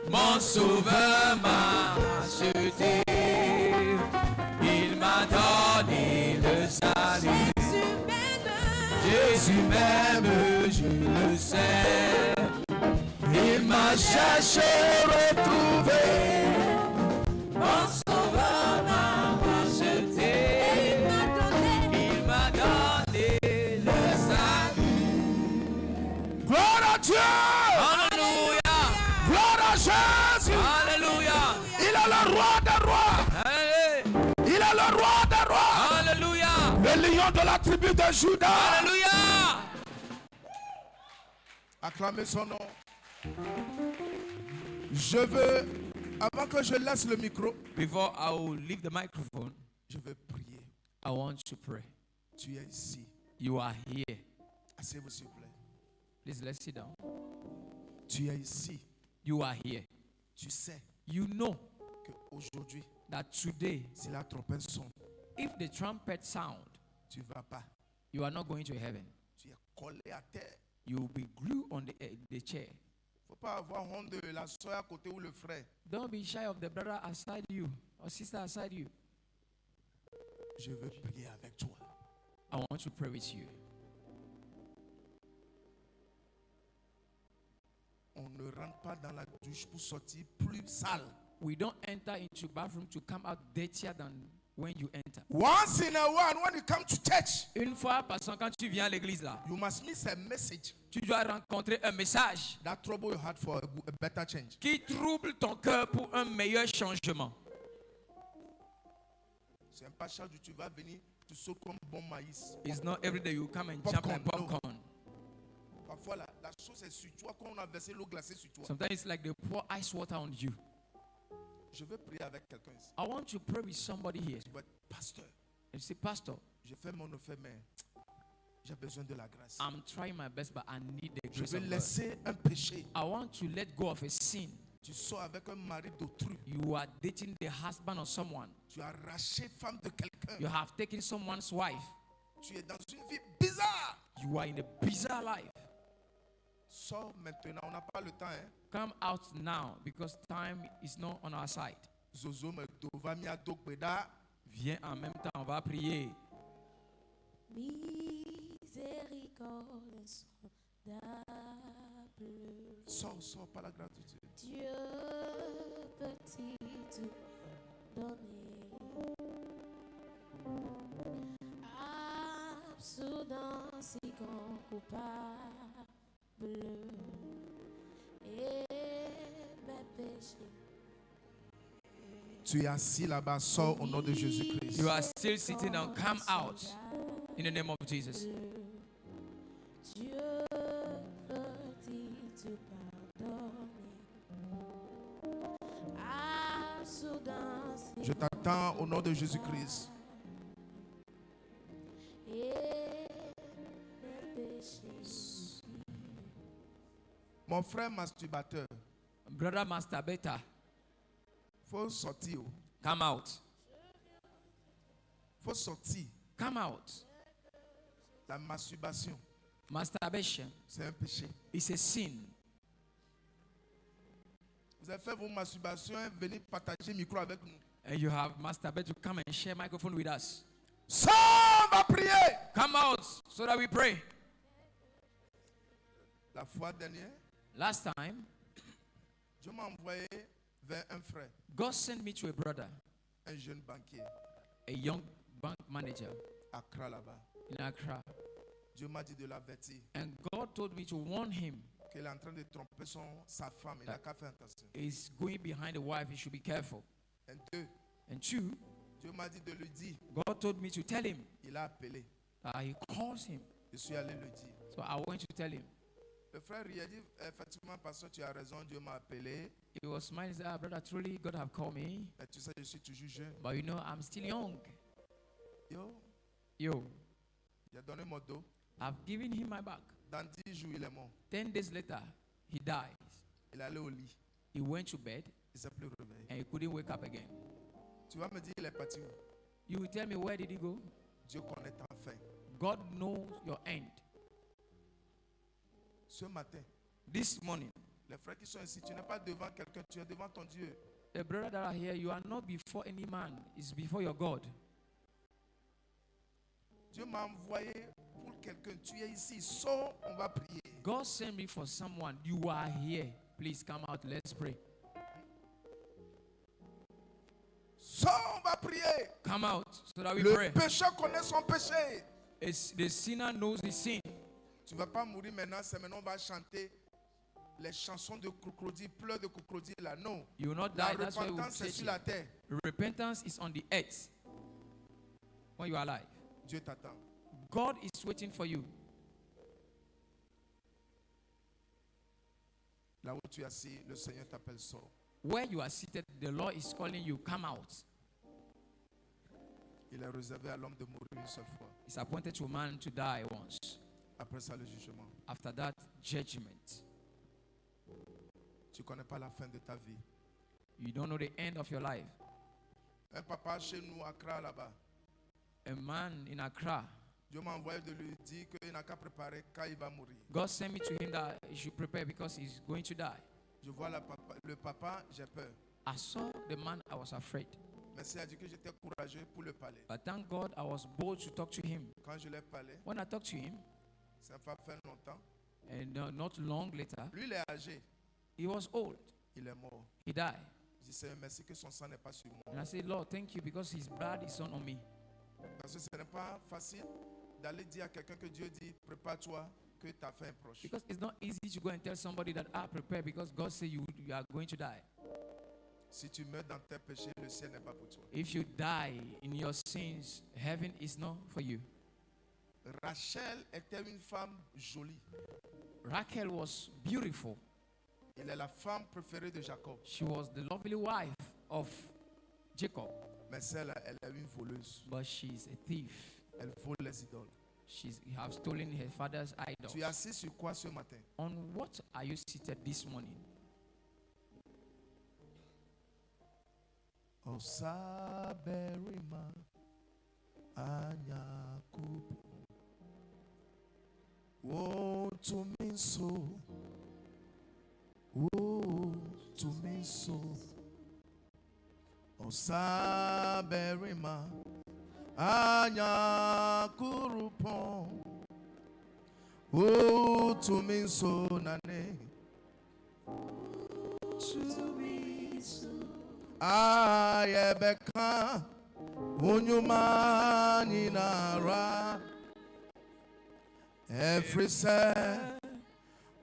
Mon sauveur m'a acheté. Il m'a donné le salut. Jésus m'aime, je le sais. Il m'a cherché, retrouvé. Mon sauveur m'a acheté. Il m'a donné le salut. Gloire à Dieu. Alléluia. Gloire à Jésus. Alléluia. Il est le roi des rois. Allez. Il est le roi des rois. Alléluia. Le lion de la tribu de Juda. Alléluia. Acclamez son nom. Je veux, avant que je laisse le micro, Before I will leave the microphone, je veux prier. I want to pray. Tu es ici. You are here. Asseyez-vous s'il vous plaît. Please, let's sit down. Tu es ici. You are here. Tu sais You know qu'aujourd'hui, that today, si la trompette sonne, if the trumpet sound, tu ne vas pas. you are not going to heaven. Tu es collé à terre. You will be glued on the chair. Il ne faut pas avoir honte de la soeur à côté ou le frère. Don't be shy of the brother aside you or sister aside you. Je veux prier avec toi. I want to pray with you. On ne rentre pas dans la douche pour sortir plus sale. We don't enter into bathroom to come out dirtier than when you enter. Once in a while, when you come to church, Une fois par an, quand tu viens à l'église là, you must miss a message tu dois rencontrer un message that trouble your heart for a better change. qui trouble ton cœur pour un meilleur changement. C'est pas chaque jour tu vas venir, tu sautes comme bon maïs. It's not every day you come and jump like popcorn. Parfois la chose est sur toi quand on a versé l'eau glacée sur toi. Sometimes it's like they pour ice water on you. Je veux prier avec quelqu'un ici. I want to pray with somebody here. Tu vas être pasteur. And say, Pastor, Je fais mon offre, mais j'ai besoin de la grâce. I'm trying my best, but I need the Je grace veux of God. laisser un péché. I want to let go of a sin. Tu sors avec un mari d'autrui. You are dating the husband of someone. Tu as arraché femme de quelqu'un. You have taken someone's wife. Tu es dans une vie bizarre. You are in a bizarre life. Sors maintenant, on n'a pas le temps. Hein? Come out now because time is not on our side. Zozo me dova mi adok beda. Viens en même temps, on va prier. Miséricorde sondable. Sors par la grâce de Dieu. Dieu petit tout donner. Absous dans si grand coupable. Et mes péchés. Tu es assis là-bas, sors au nom de Jésus-Christ. You are still sitting down. Come out in the name of Jesus. Dieu petit tout pardonner. Absous dans si Je t'attends au nom de Jésus-Christ. Mon frère masturbateur, Brother masturbator, faut sortir. come out. Faut sortir. Come out. La masturbation, Masturbation c'est un péché. is a sin. Vous avez fait vos masturbations, venez partager le micro avec nous. And you have masturbated to come and share microphone with us. Sors, on va prier. Come out so that we pray. La fois dernière, Last time, Dieu m'a envoyé vers un frère, God sent me to a brother, un jeune banquier, a young bank manager à Accra là-bas. in Accra. Dieu m'a dit de l'avertir And God told me to warn him. qu'il est en train de tromper sa femme. Il n'a qu'à faire attention. He's going behind the wife. He should be careful. Un, deux, And two, Dieu m'a dit de lui dire. God told me to tell him. Il a appelé. He calls him. Je suis allé le dire. So I went to tell him. Le frère il a dit, effectivement, pasteur, tu as raison, Dieu m'a appelé. He was smiling. He said, brother, truly, God have called me. Mais tu sais, je suis toujours jeune. But you know, I'm still young. Yo, Yo, j'ai donné mon dos. I've given him my back. Dans 10 jours, il est mort. 10 days later, he dies. Il est allé au lit. He went to bed Il ne s'est plus réveillé. and he couldn't wake up again. Tu vas me dire, il est parti où? You will tell me, where did he go? Dieu connaît ta fin. God knows your end. Ce matin, This morning, les frères qui sont ici, tu n'es pas devant quelqu'un, tu es devant ton Dieu. the brother that are here, you are not before any man, it's before your God. Dieu m'a envoyé pour quelqu'un. Tu es ici, sors, on va prier. God sent me for someone. You are here. Please come out. Let's pray. Sors, on va prier. Come out so that we Le pray. pécheur connaît son péché. The sinner knows his sin. Tu ne vas pas mourir maintenant, c'est maintenant on va chanter les chansons de crocodile, pleurs de crocodile là. Non. You will not La die. That's why we repentance say c'est sur la terre. repentance is on the earth when you are alive. Dieu t'attend. God is waiting for you. Là où tu es assis, le Seigneur t'appelle, sors. Where you are seated, the Lord is calling you. Come out. Il est réservé à l'homme de mourir une seule fois. It's appointed to man to die once. Après ça, le jugement. After that, judgment. Tu ne connais pas la fin de ta vie. You don't know the end of your life. Un papa chez nous, à Accra là-bas, A man in Accra, Dieu m'a envoyé de lui dire qu'il n'a qu'à préparer quand il va mourir. God sent me to him that he should prepare because he's going to die. Je vois le papa, j'ai peur. I saw the man, I was afraid. Mais c'est à dire que j'étais courageux pour le parler. But thank God I was bold to talk to him. Quand je l'ai parlé, When I talked to him, ça va faire longtemps. and not long later, Lui, il est âgé. he was old. Il est mort. He died. Je dis, Seigneur, merci que son sang n'est pas sur moi. And I said, Lord, thank you because his blood is on me. Parce que ce n'est pas facile d'aller dire à quelqu'un que Dieu dit, prépare-toi, que ta fin est proche. Because it's not easy to go and tell somebody that I prepare because God said you are going to die. Si tu meurs dans tes péchés, le ciel n'est pas pour toi. If you die in your sins, heaven is not for you. Rachel était une femme jolie. Rachel was beautiful. Elle est la femme préférée de Jacob. She was the lovely wife of Jacob. Mais celle, elle est une voleuse. But she's a thief. Elle vole les idoles. She has stolen her father's idols. Tu es assis sur quoi ce matin? On what are you seated this morning? Osaberima anyakupu wotuminso wotuminso Osaberima anyakurupon wotuminso nane Ayebeka unyuma ninara every say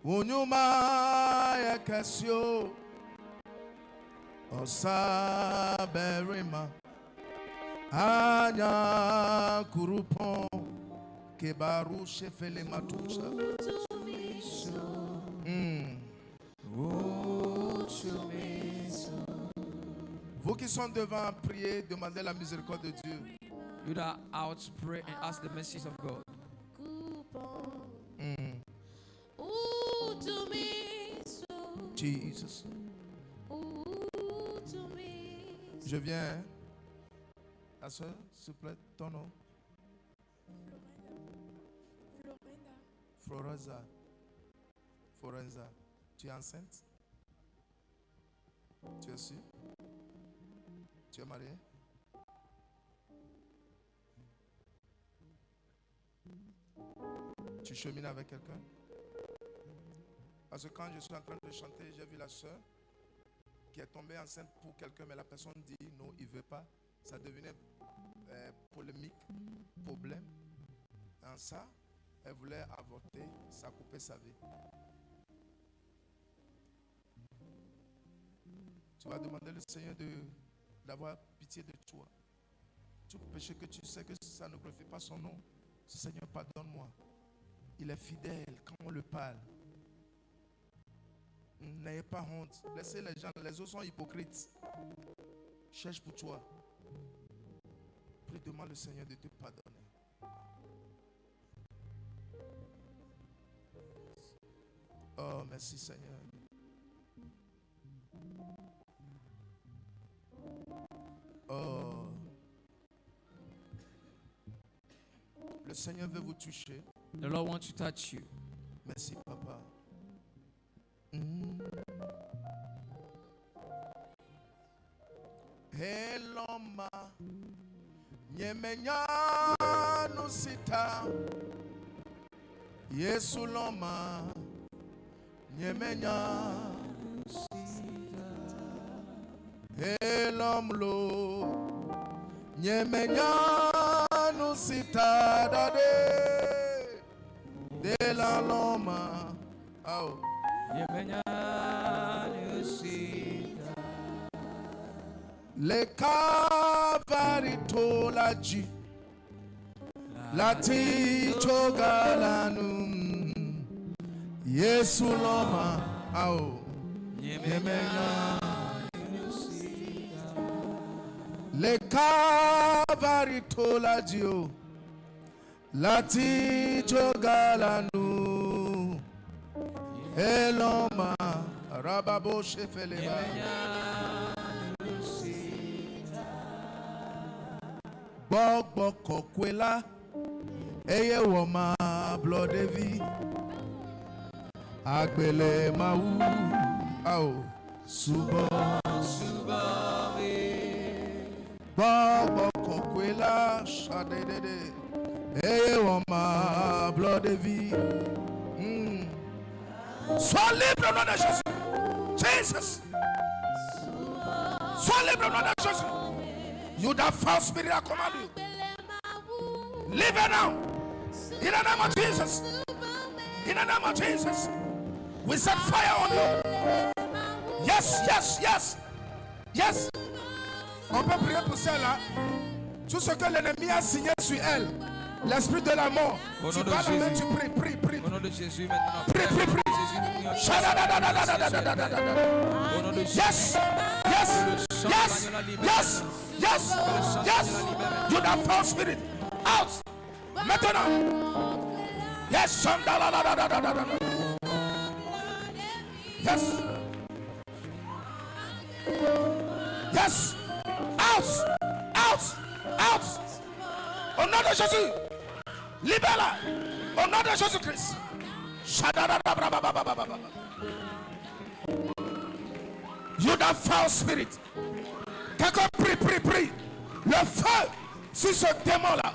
unyuma yekesio Osaberima anya kurupon kebaru shefele matusa Vous qui sont devant, priez, demandez la miséricorde de Dieu. You that out, pray and ask the mercies of God. Jesus. Je viens. Hein? La soeur, s'il vous plaît, ton nom. Florenza. Florenza. Tu es enceinte? Tu es sûre? Tu es mariée? Tu chemines avec quelqu'un? Parce que quand je suis en train de chanter, j'ai vu la soeur. qui est tombée enceinte pour quelqu'un, mais la personne dit non, il ne veut pas. Ça devenait polémique, problème. En ça, elle voulait avorter, ça a coupé sa vie. Tu vas demander au Seigneur d'avoir pitié de toi. Tout péché que tu sais que ça ne glorifie pas son nom, Seigneur, pardonne-moi. Il est fidèle quand on le parle. N'ayez pas honte. Laissez les gens, les autres sont hypocrites. Cherche pour toi. Prie, demande le Seigneur de te pardonner. Oh, merci Seigneur. Oh. Le Seigneur veut vous toucher. The Lord wants to touch you. Merci, Papa. Heloma nyemenya nusita Yesu loma nyemenya nusita Helomlo nyemenya nusita dade de la loma oh Nyemenya nusita. Le cavarito laji lati chogalanum Yesu loma ao nyemenya le cavarito laji o lati chogalanum eloma rababo shefeleba Bogbo kokwela eye woma blood evi agbele mawu ao subo Bogbo kokwela shadede eye woma blood evi Sois libre au nom de Jésus. Jesus. Sois libre au nom de Jésus. You that foul spirit, I command you. Leave it now. In the name of Jesus. In the name of Jesus. We set fire on you. Yes, yes, yes. Yes. On peut prier pour celle-là. Tout ce que l'ennemi a signé sur elle. L'esprit de la mort. Au Tu nom de vas la main, Jésus. tu pries, prie, prie. Au nom de Jésus maintenant. Prie, prie, prie. Au nom de Jésus. Yes, yes, yes, yes, yes, yes. You that foul spirit, out. Maintenant. Yes, yes, yes. Out, out, out. Au nom de Jésus, libère-la. Au nom de Jésus-Christ. You that foul spirit. Quelqu'un prie, prie, prie. Le feu sur ce démon-là.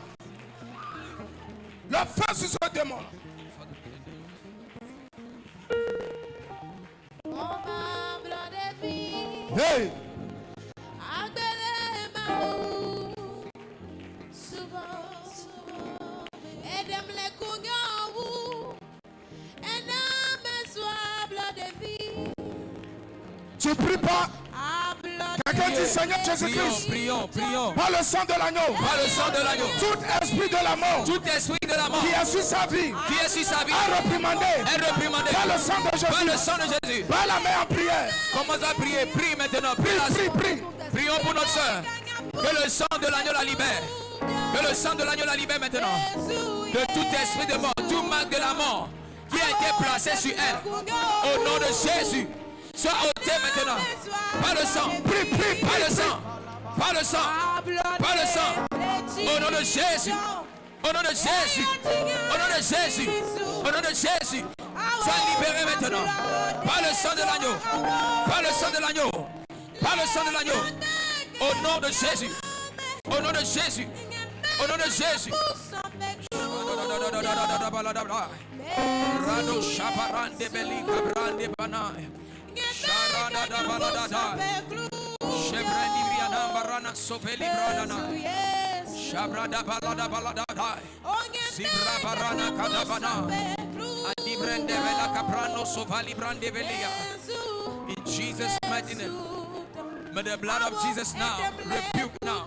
Le feu sur ce démon. Hey. Tu pries pas. Quelqu'un dit Seigneur Jésus-Christ. Prions, prions. Par le sang de l'agneau. Par le sang de l'agneau. Tout esprit de la mort. Tout esprit de la mort. Qui est sur sa vie. Qui est sur sa vie. À réprimander. Est réprimandé. Par le sang de Jésus. Par le sang de Jésus. Par la main en prière. Commence à prier. Prie maintenant. Prie, prie, prie. Prions pour notre soeur. Que le sang de l'agneau la libère. Que le sang de l'agneau la libère maintenant. De tout esprit de mort. Tout marque de la mort. Qui a été placé sur elle. Au nom de Jésus. Sois ôté maintenant. Par le sang. Prie, prie, Par prie. le sang. Par le sang. Par le sang. Au nom de Jésus. Au nom de Jésus. Au nom de Jésus. Au nom de Jésus. Sois libéré maintenant. Par le sang de l'agneau. Par le sang de l'agneau. Par le sang de l'agneau. Au nom de Jésus. Au nom de Jésus. Au nom de Jésus. Rado shaparande belika brande banai. barada da balada da. Shebrandi briana barana sofeli brana. Shabrada balada balada da. Sibra barana kadabana. Andi brande vela caprano sofali brande velia. In Jesus' mighty name. May the blood of Jesus now rebuke now.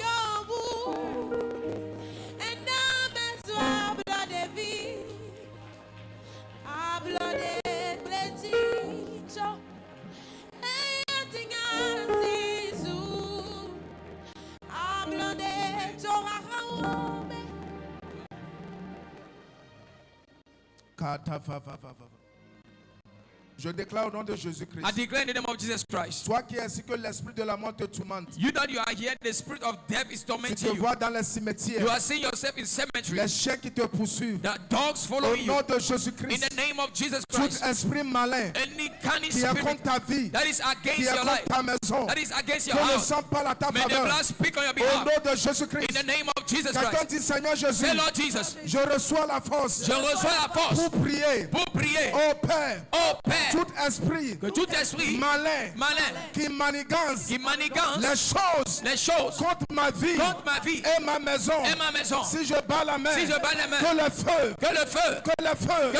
Je déclare au nom de Jésus-Christ. I declare in the name of Jesus Christ. Toi qui es ainsi que l'esprit de la mort te tourmente. You that you are here, the spirit of death is Tu te tormenting you. vois dans les cimetières. You are seeing yourself in cemetery. Les chiens qui te poursuivent. The dogs Au following you. nom de In Jésus-Christ. the name of Jesus Tout Christ. esprit malin Any cunning qui est contre spirit ta vie, that is qui against est your contre life, ta maison, that is against your que le house, sang parle à ta may the faveur. blood speak on your Au behalf. nom de In Jésus-Christ. the name of Jesus Quelqu'un Christ. dit Seigneur Jésus, Say, Lord Jesus, je reçois la force je reçois la force pour prier. pour prier Ô Père, au Père tout esprit que tout esprit malin malin qui manigance qui manigance les choses contre ma vie et ma maison. et ma maison. Si je bats la main, Si je bats la main, que le feu que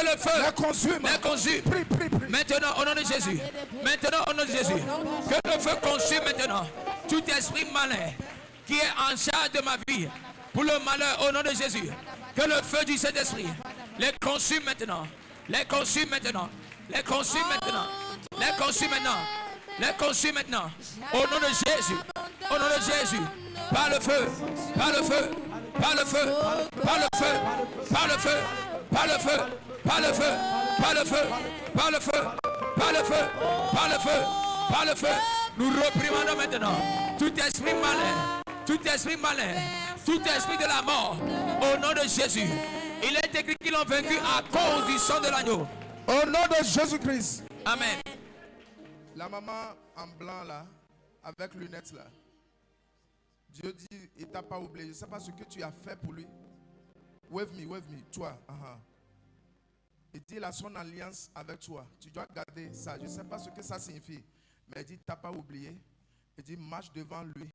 le feu les consume. les consume. Prie, prie, prie. Maintenant, au nom de Jésus. Maintenant, au nom de Jésus. Que le feu consume maintenant tout esprit malin qui est en charge de ma vie pour le malheur au nom de Jésus. Que le feu du Saint-Esprit les consume maintenant. Les consume maintenant. Les consume maintenant. Les consume maintenant. Les consume maintenant. Au nom de Jésus. Au nom de Jésus. Par le feu. Par le feu. Par le feu. Par le feu. Par le feu. Par le feu. Par le feu. Par le feu. Par le feu. Par le feu. Par le feu. Par le feu. Nous reprimandons maintenant tout esprit malin. Tout esprit malin. Tout esprit de la mort. Au nom de Jésus. Il est écrit qu'ils l'ont vaincu à cause du sang de l'agneau. Au nom de Jésus-Christ. Amen. La maman en blanc là, avec lunettes là. Dieu dit, il t'a pas oublié. Je ne sais pas ce que tu as fait pour lui. Wave me, toi. Il dit, il a son alliance avec toi. Tu dois garder ça. Je ne sais pas ce que ça signifie. Mais il dit, t'as pas oublié. Il dit, marche devant lui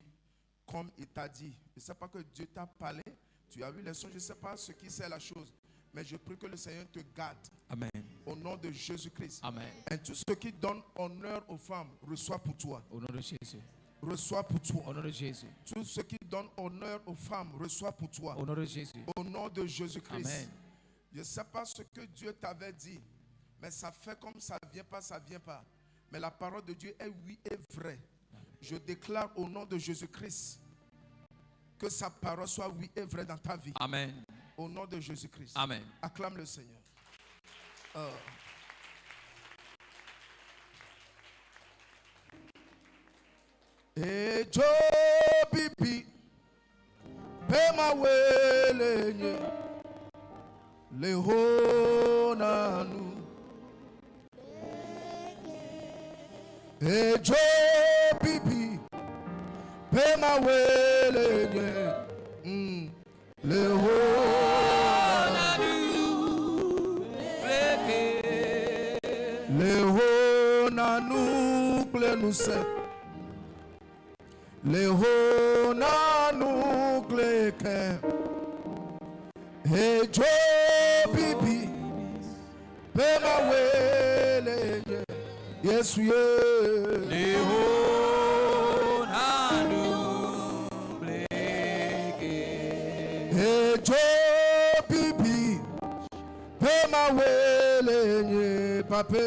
comme il t'a dit. Je ne sais pas que Dieu t'a parlé. Tu as vu les sons, je ne sais pas ce qui c'est la chose. Mais je prie que le Seigneur te garde. Amen. Au nom de Jésus-Christ. Amen. Et tout ce qui donne honneur aux femmes, reçoit pour toi. Au nom de Jésus. Reçoit pour toi. Au nom de Jésus. Tout ce qui donne honneur aux femmes, reçoit pour toi. Au nom de Jésus. Au nom de Jésus-Christ. Amen. Je ne sais pas ce que Dieu t'avait dit, mais ça fait comme ça ne vient pas, ça ne vient pas. Mais la parole de Dieu est oui et vraie. Je déclare au nom de Jésus-Christ que sa parole soit oui et vraie dans ta vie. Amen. Au nom de Jésus-Christ. Amen. Acclame le Seigneur. Et Joe Bibi, Pema Welenye, Lehonanu. Et Joe Bibi, Pema Welenye, Lehonanu, Plenuse. Lehonanu gleke Ejo bibi Pema wele Yesu ye Lehonanu gleke Ejo bibi Pema wele pape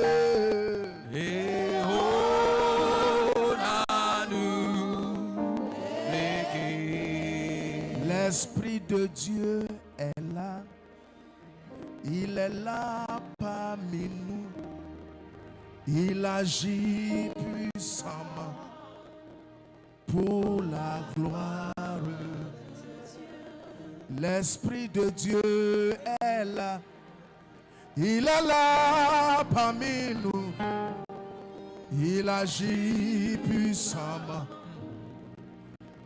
L'Esprit de Dieu est là. Il est là parmi nous. Il agit puissamment pour la gloire. L'Esprit de Dieu est là. Il est là parmi nous. Il agit puissamment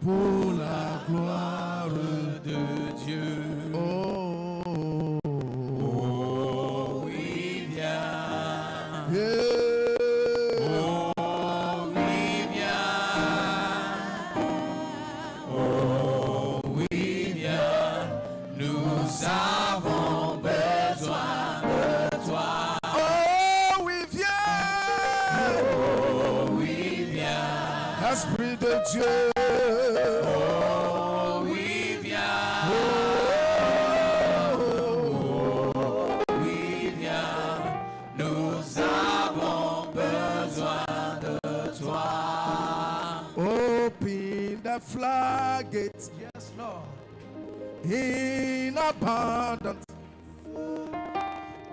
pour la gloire de Dieu. Oh, oui, viens. Yeah. Oh, Dieu. Oh oui, viens. Oui, viens. Nous avons besoin de toi. Open the floodgates. Yes, Lord. In abundance,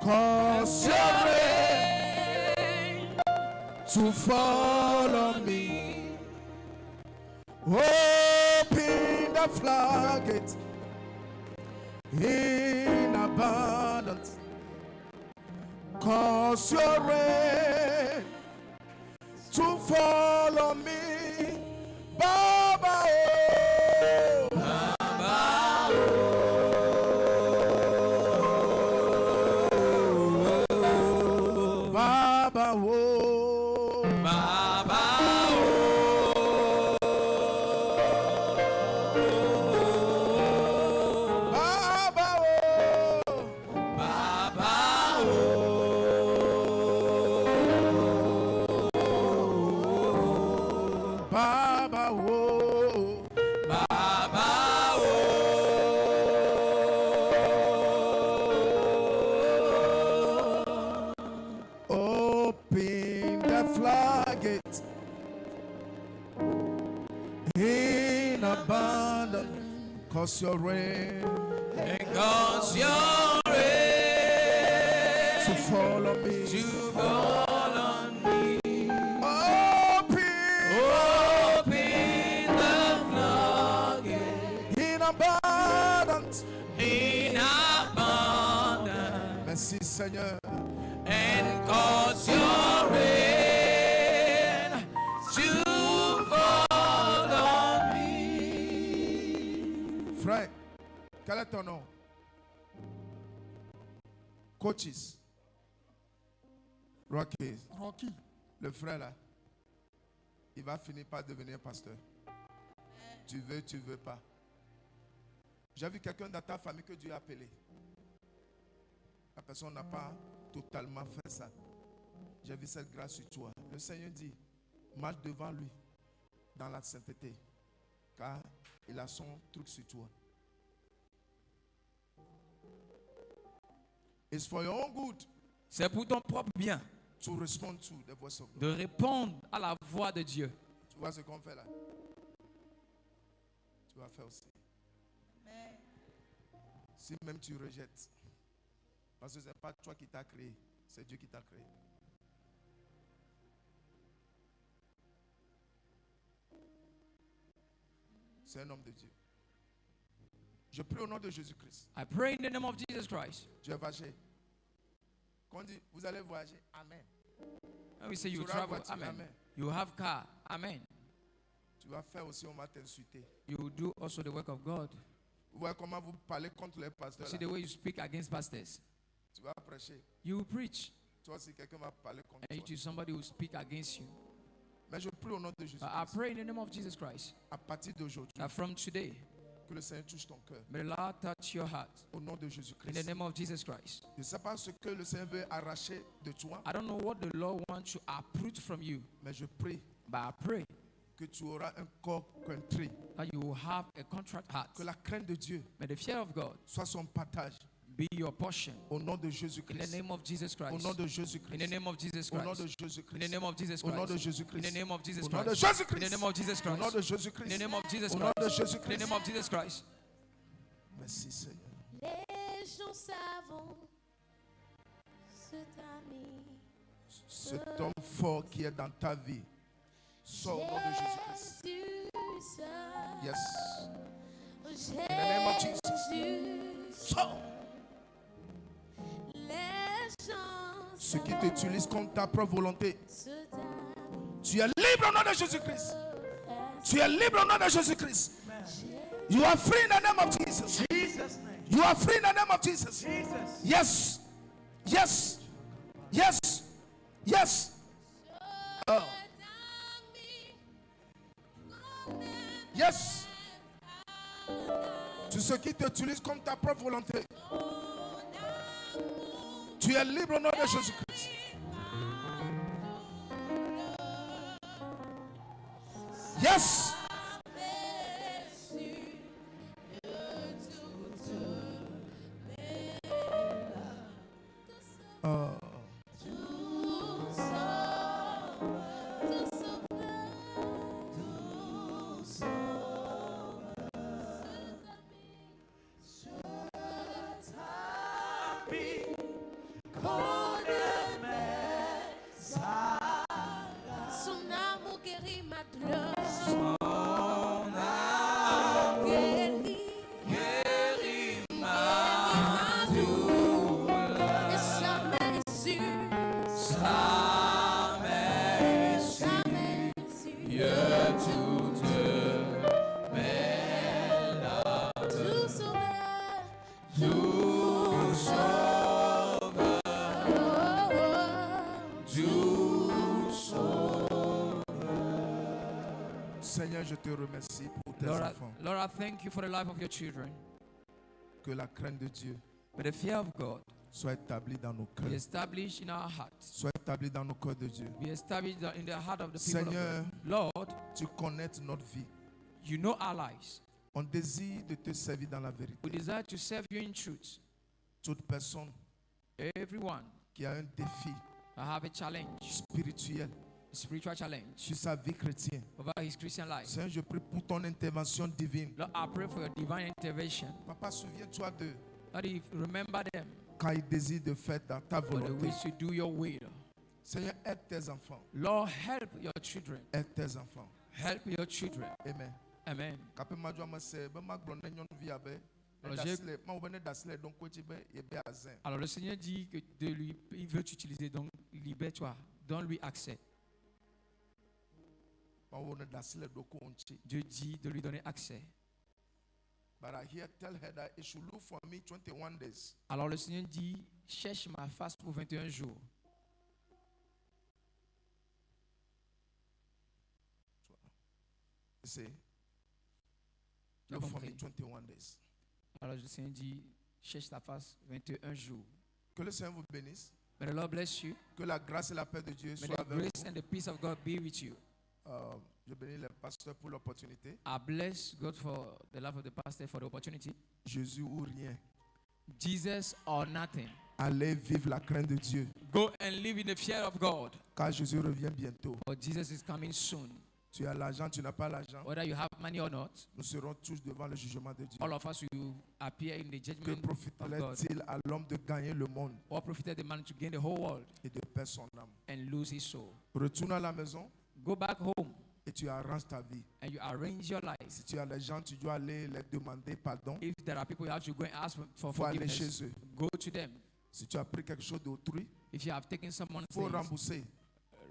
cause your rain to fall on me. Open the floodgates in abundance, cause your rain to fall on me. Baba, oh. Baba, oh. Baba, Baba, oh. Baba, oh. Open the floodgates in abundance, cause your rain cause your rain to fall on me. to fall on me. Open Open the floodgate in abundance. in abundance Merci Seigneur. and cause your rain to fall on me. Frère, quel est ton nom? Coaches. Rocky. Rocky. Le frère là, il va finir par devenir pasteur. Tu veux pas. J'ai vu quelqu'un dans ta famille que Dieu a appelé. La personne n'a pas totalement fait ça. J'ai vu cette grâce sur toi. Le Seigneur dit, marche devant lui dans la sainteté, car il a son truc sur toi. It's for your own good C'est pour ton propre bien to respond to the voice of God. de répondre à la voix de Dieu. Tu vois ce qu'on fait là? Tu vas faire aussi. Si même tu rejettes, parce que ce n'est pas toi qui t'as créé, c'est Dieu qui t'a créé. C'est un homme de Dieu. Je prie au nom de Jésus-Christ. I pray in the name of Jesus Christ. Tu es fâché. Quand on dit, vous allez voyager, Amen. And we say you Tu auras travel, voiture, amen. amen. You have car, amen. Tu vas faire aussi, on va t'insulter. You will do also the work of God. Vous voyez comment vous parlez contre les pasteurs. See Là. the way you speak against pastors. Tu vas prêcher. You will preach, Toi aussi, quelqu'un va parler contre and toi. you somebody will speak against you. Mais je prie au nom de Jésus. But I pray in the name of Jesus Christ À partir d'aujourd'hui, that from today, que le Seigneur touche ton cœur. may the Lord touch your heart Au nom de in Jésus-Christ. the name of Jesus Christ. Je ne sais pas ce que le Seigneur veut arracher de toi, I don't know what the Lord wants to uproot from you, mais je prie but I pray que tu auras un corps contrit. that you will have a contract heart. Que la crainte de Dieu May the fear of God soit son partage. be your portion Au nom de in the Jésus-Christ. name of Jesus Au Christ. nom de In the Jésus-Christ. name of Jesus Au nom de Christ. In the Jésus-Christ. name of Jesus Au nom de Christ. In Jésus-Christ. the name of Jesus Au nom de Christ. Jésus-Christ. In the name of Jesus Au nom Christ. de In Jésus-Christ. the name of Jesus Au nom de Christ. In the Jésus-Christ. name of Jesus Christ. Merci Seigneur. Les gens savent cet ami. Cet homme fort qui est dans ta vie, sors au nom de Jésus-Christ. Jésus seul. Yes. In the name of Jesus. Sors. Ceux qui t'utilisent comme ta propre volonté, tu es libre au nom de Jésus-Christ. Tu es libre au nom de Jésus-Christ. You are free in the name of Jesus. Jesus' name. You are free in the name of Jesus. Jesus. Yes. Yes. Yes. Yes. Oh. Yes. Tous ceux qui t'utilisent comme ta propre volonté, tu es libre au nom de Jésus-Christ. Yes. Son amour guérit ma douleur. Son amour guérit ma douleur. Et sa main est sûre. Sa main est sûre. Tout sauveur. Tout sauveur. Seigneur, je te remercie pour tes Lord, enfants. Lord, I thank you for the life of your children. Que la crainte de Dieu May the fear of God soit établie dans nos be cœurs. established in our hearts. Soit établie dans nos cœurs de Dieu. Be established in the heart of the people Seigneur, of God. Lord, tu connais notre vie. you know our lives. On désire de te servir dans la We vérité. desire to serve you in truth. Toute personne Everyone qui a un défi I have a challenge, spirituel a spiritual challenge sur sa vie chrétienne, over his Christian life. Seigneur, je prie pour ton intervention divine. Lord, I pray for your divine intervention. Papa, souviens-toi d'eux Lord, if you remember them quand ils désirent de faire ta for the volonté. wish to do your will. Seigneur, aide tes enfants. Lord, help your children. Aide tes enfants. Help your children. Amen. Amen. Kapé madjo amase, be maglon ne nyɔnuvi abe, ne Alors, dasile, ma obe ne dasile donc ko be yebe azen. Alors le Seigneur dit que de lui, il veut t'utiliser, donc libère-toi, donne-lui accès. Ma obe ne dasile donc ko unchi. Dieu dit de lui donner accès. But I hear tell her that it should look for me 21 days. Alors le Seigneur dit, cherche ma face pour 21 jours. You see? Tu as Look for me compris? 21 days. Alors le Seigneur dit, cherche ta face 21 jours. Que le Seigneur vous bénisse. May the Lord bless you. Que la grâce et la paix de Dieu May soient the avec grace vous. and the peace of God be with you. Je bénis les pasteurs pour l'opportunité. I bless God for the life of the pastor, for the opportunity. Jésus ou rien. Jesus or nothing. Allez vivre la crainte de Dieu. Go and live in the fear of God. Car Jésus revient bientôt. For Jesus is coming soon. Tu as l'argent, tu n'as pas l'argent. Whether you have money or not, Nous serons tous devant le jugement de Dieu. all of us will appear in the Que judgment of God. profiterait-il à l'homme de gagner le monde What profited the man to gain the whole world et de perdre son âme? and lose his soul? Retourne à la maison Go back home et tu arranges ta vie. and you arrange your life. Si tu as les gens, tu dois aller les demander pardon. If there are people you have to go and ask for Il faut aller forgiveness, chez eux. go to them. Si tu as pris quelque chose d'autrui, If you have taken someone's il faut things, rembourser.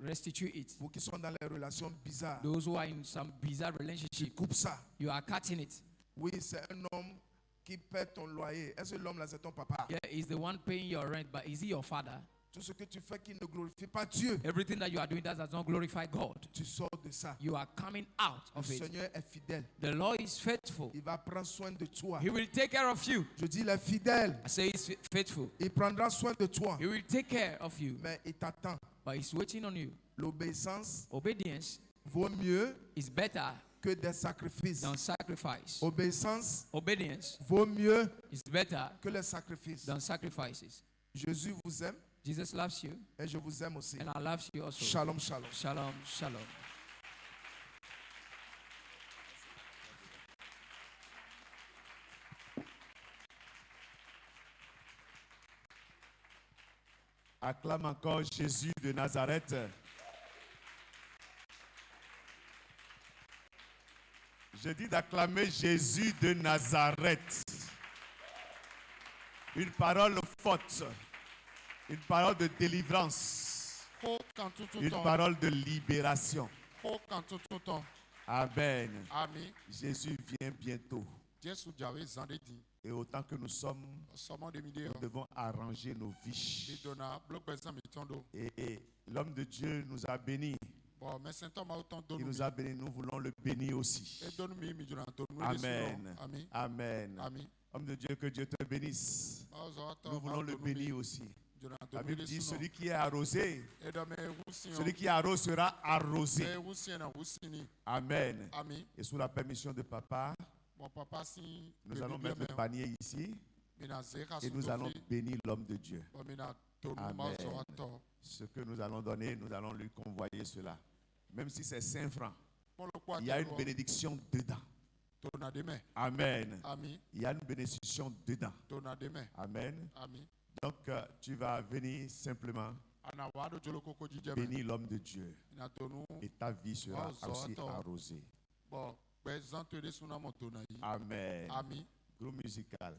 restitute it. Pour qui sont dans les relations bizarres, Those who are in some bizarre tu relationship, coupes ça. you are cutting it. Oui, c'est un homme qui paie ton loyer. Est-ce que l'homme là, c'est ton papa? Yeah, he's the one paying your rent, but is he your father? Tout ce que tu fais qui ne glorifie pas Dieu, Everything that you are doing that does not glorify God. tu sors de ça. You are coming out Le of it. Seigneur est fidèle. The Lord is faithful. Il va prendre soin de toi. He will take care of you. Je dis, il est fidèle. I say he's faithful. Il prendra soin de toi. He will take care of you, Mais il t'attend. but he's waiting on you. L'obéissance Obedience vaut mieux is better que des sacrifices. than sacrifice. Obéissance Obedience vaut mieux is better que les sacrifices. than sacrifices. Jésus vous aime Jesus loves you, et je vous aime aussi. and I love you also. Shalom, shalom. Shalom, shalom. Acclame encore Jésus de Nazareth. Je dis d'acclamer Jésus de Nazareth. Une parole forte. Une parole de délivrance. Une parole de libération. Amen. Amen. Jésus vient bientôt. Et autant que nous sommes, nous devons arranger nos vies. Et l'homme de Dieu nous a bénis. Il nous a bénis, nous voulons le bénir aussi. Amen. Amen. Homme de Dieu, que Dieu te bénisse. Nous voulons le bénir aussi. La Bible dit, celui qui est arrosé, celui qui arrose sera arrosé. Amen. Et sous la permission de papa, nous allons mettre le panier ici et nous allons bénir l'homme de Dieu. Amen. Ce que nous allons donner, nous allons lui convoyer cela. Même si c'est 5 francs, il y a une bénédiction dedans. Amen. Il y a une bénédiction dedans. Amen. Donc, tu vas venir simplement bénir l'homme de Dieu. Et ta vie sera aussi arrosée. Amen. Groupe musical.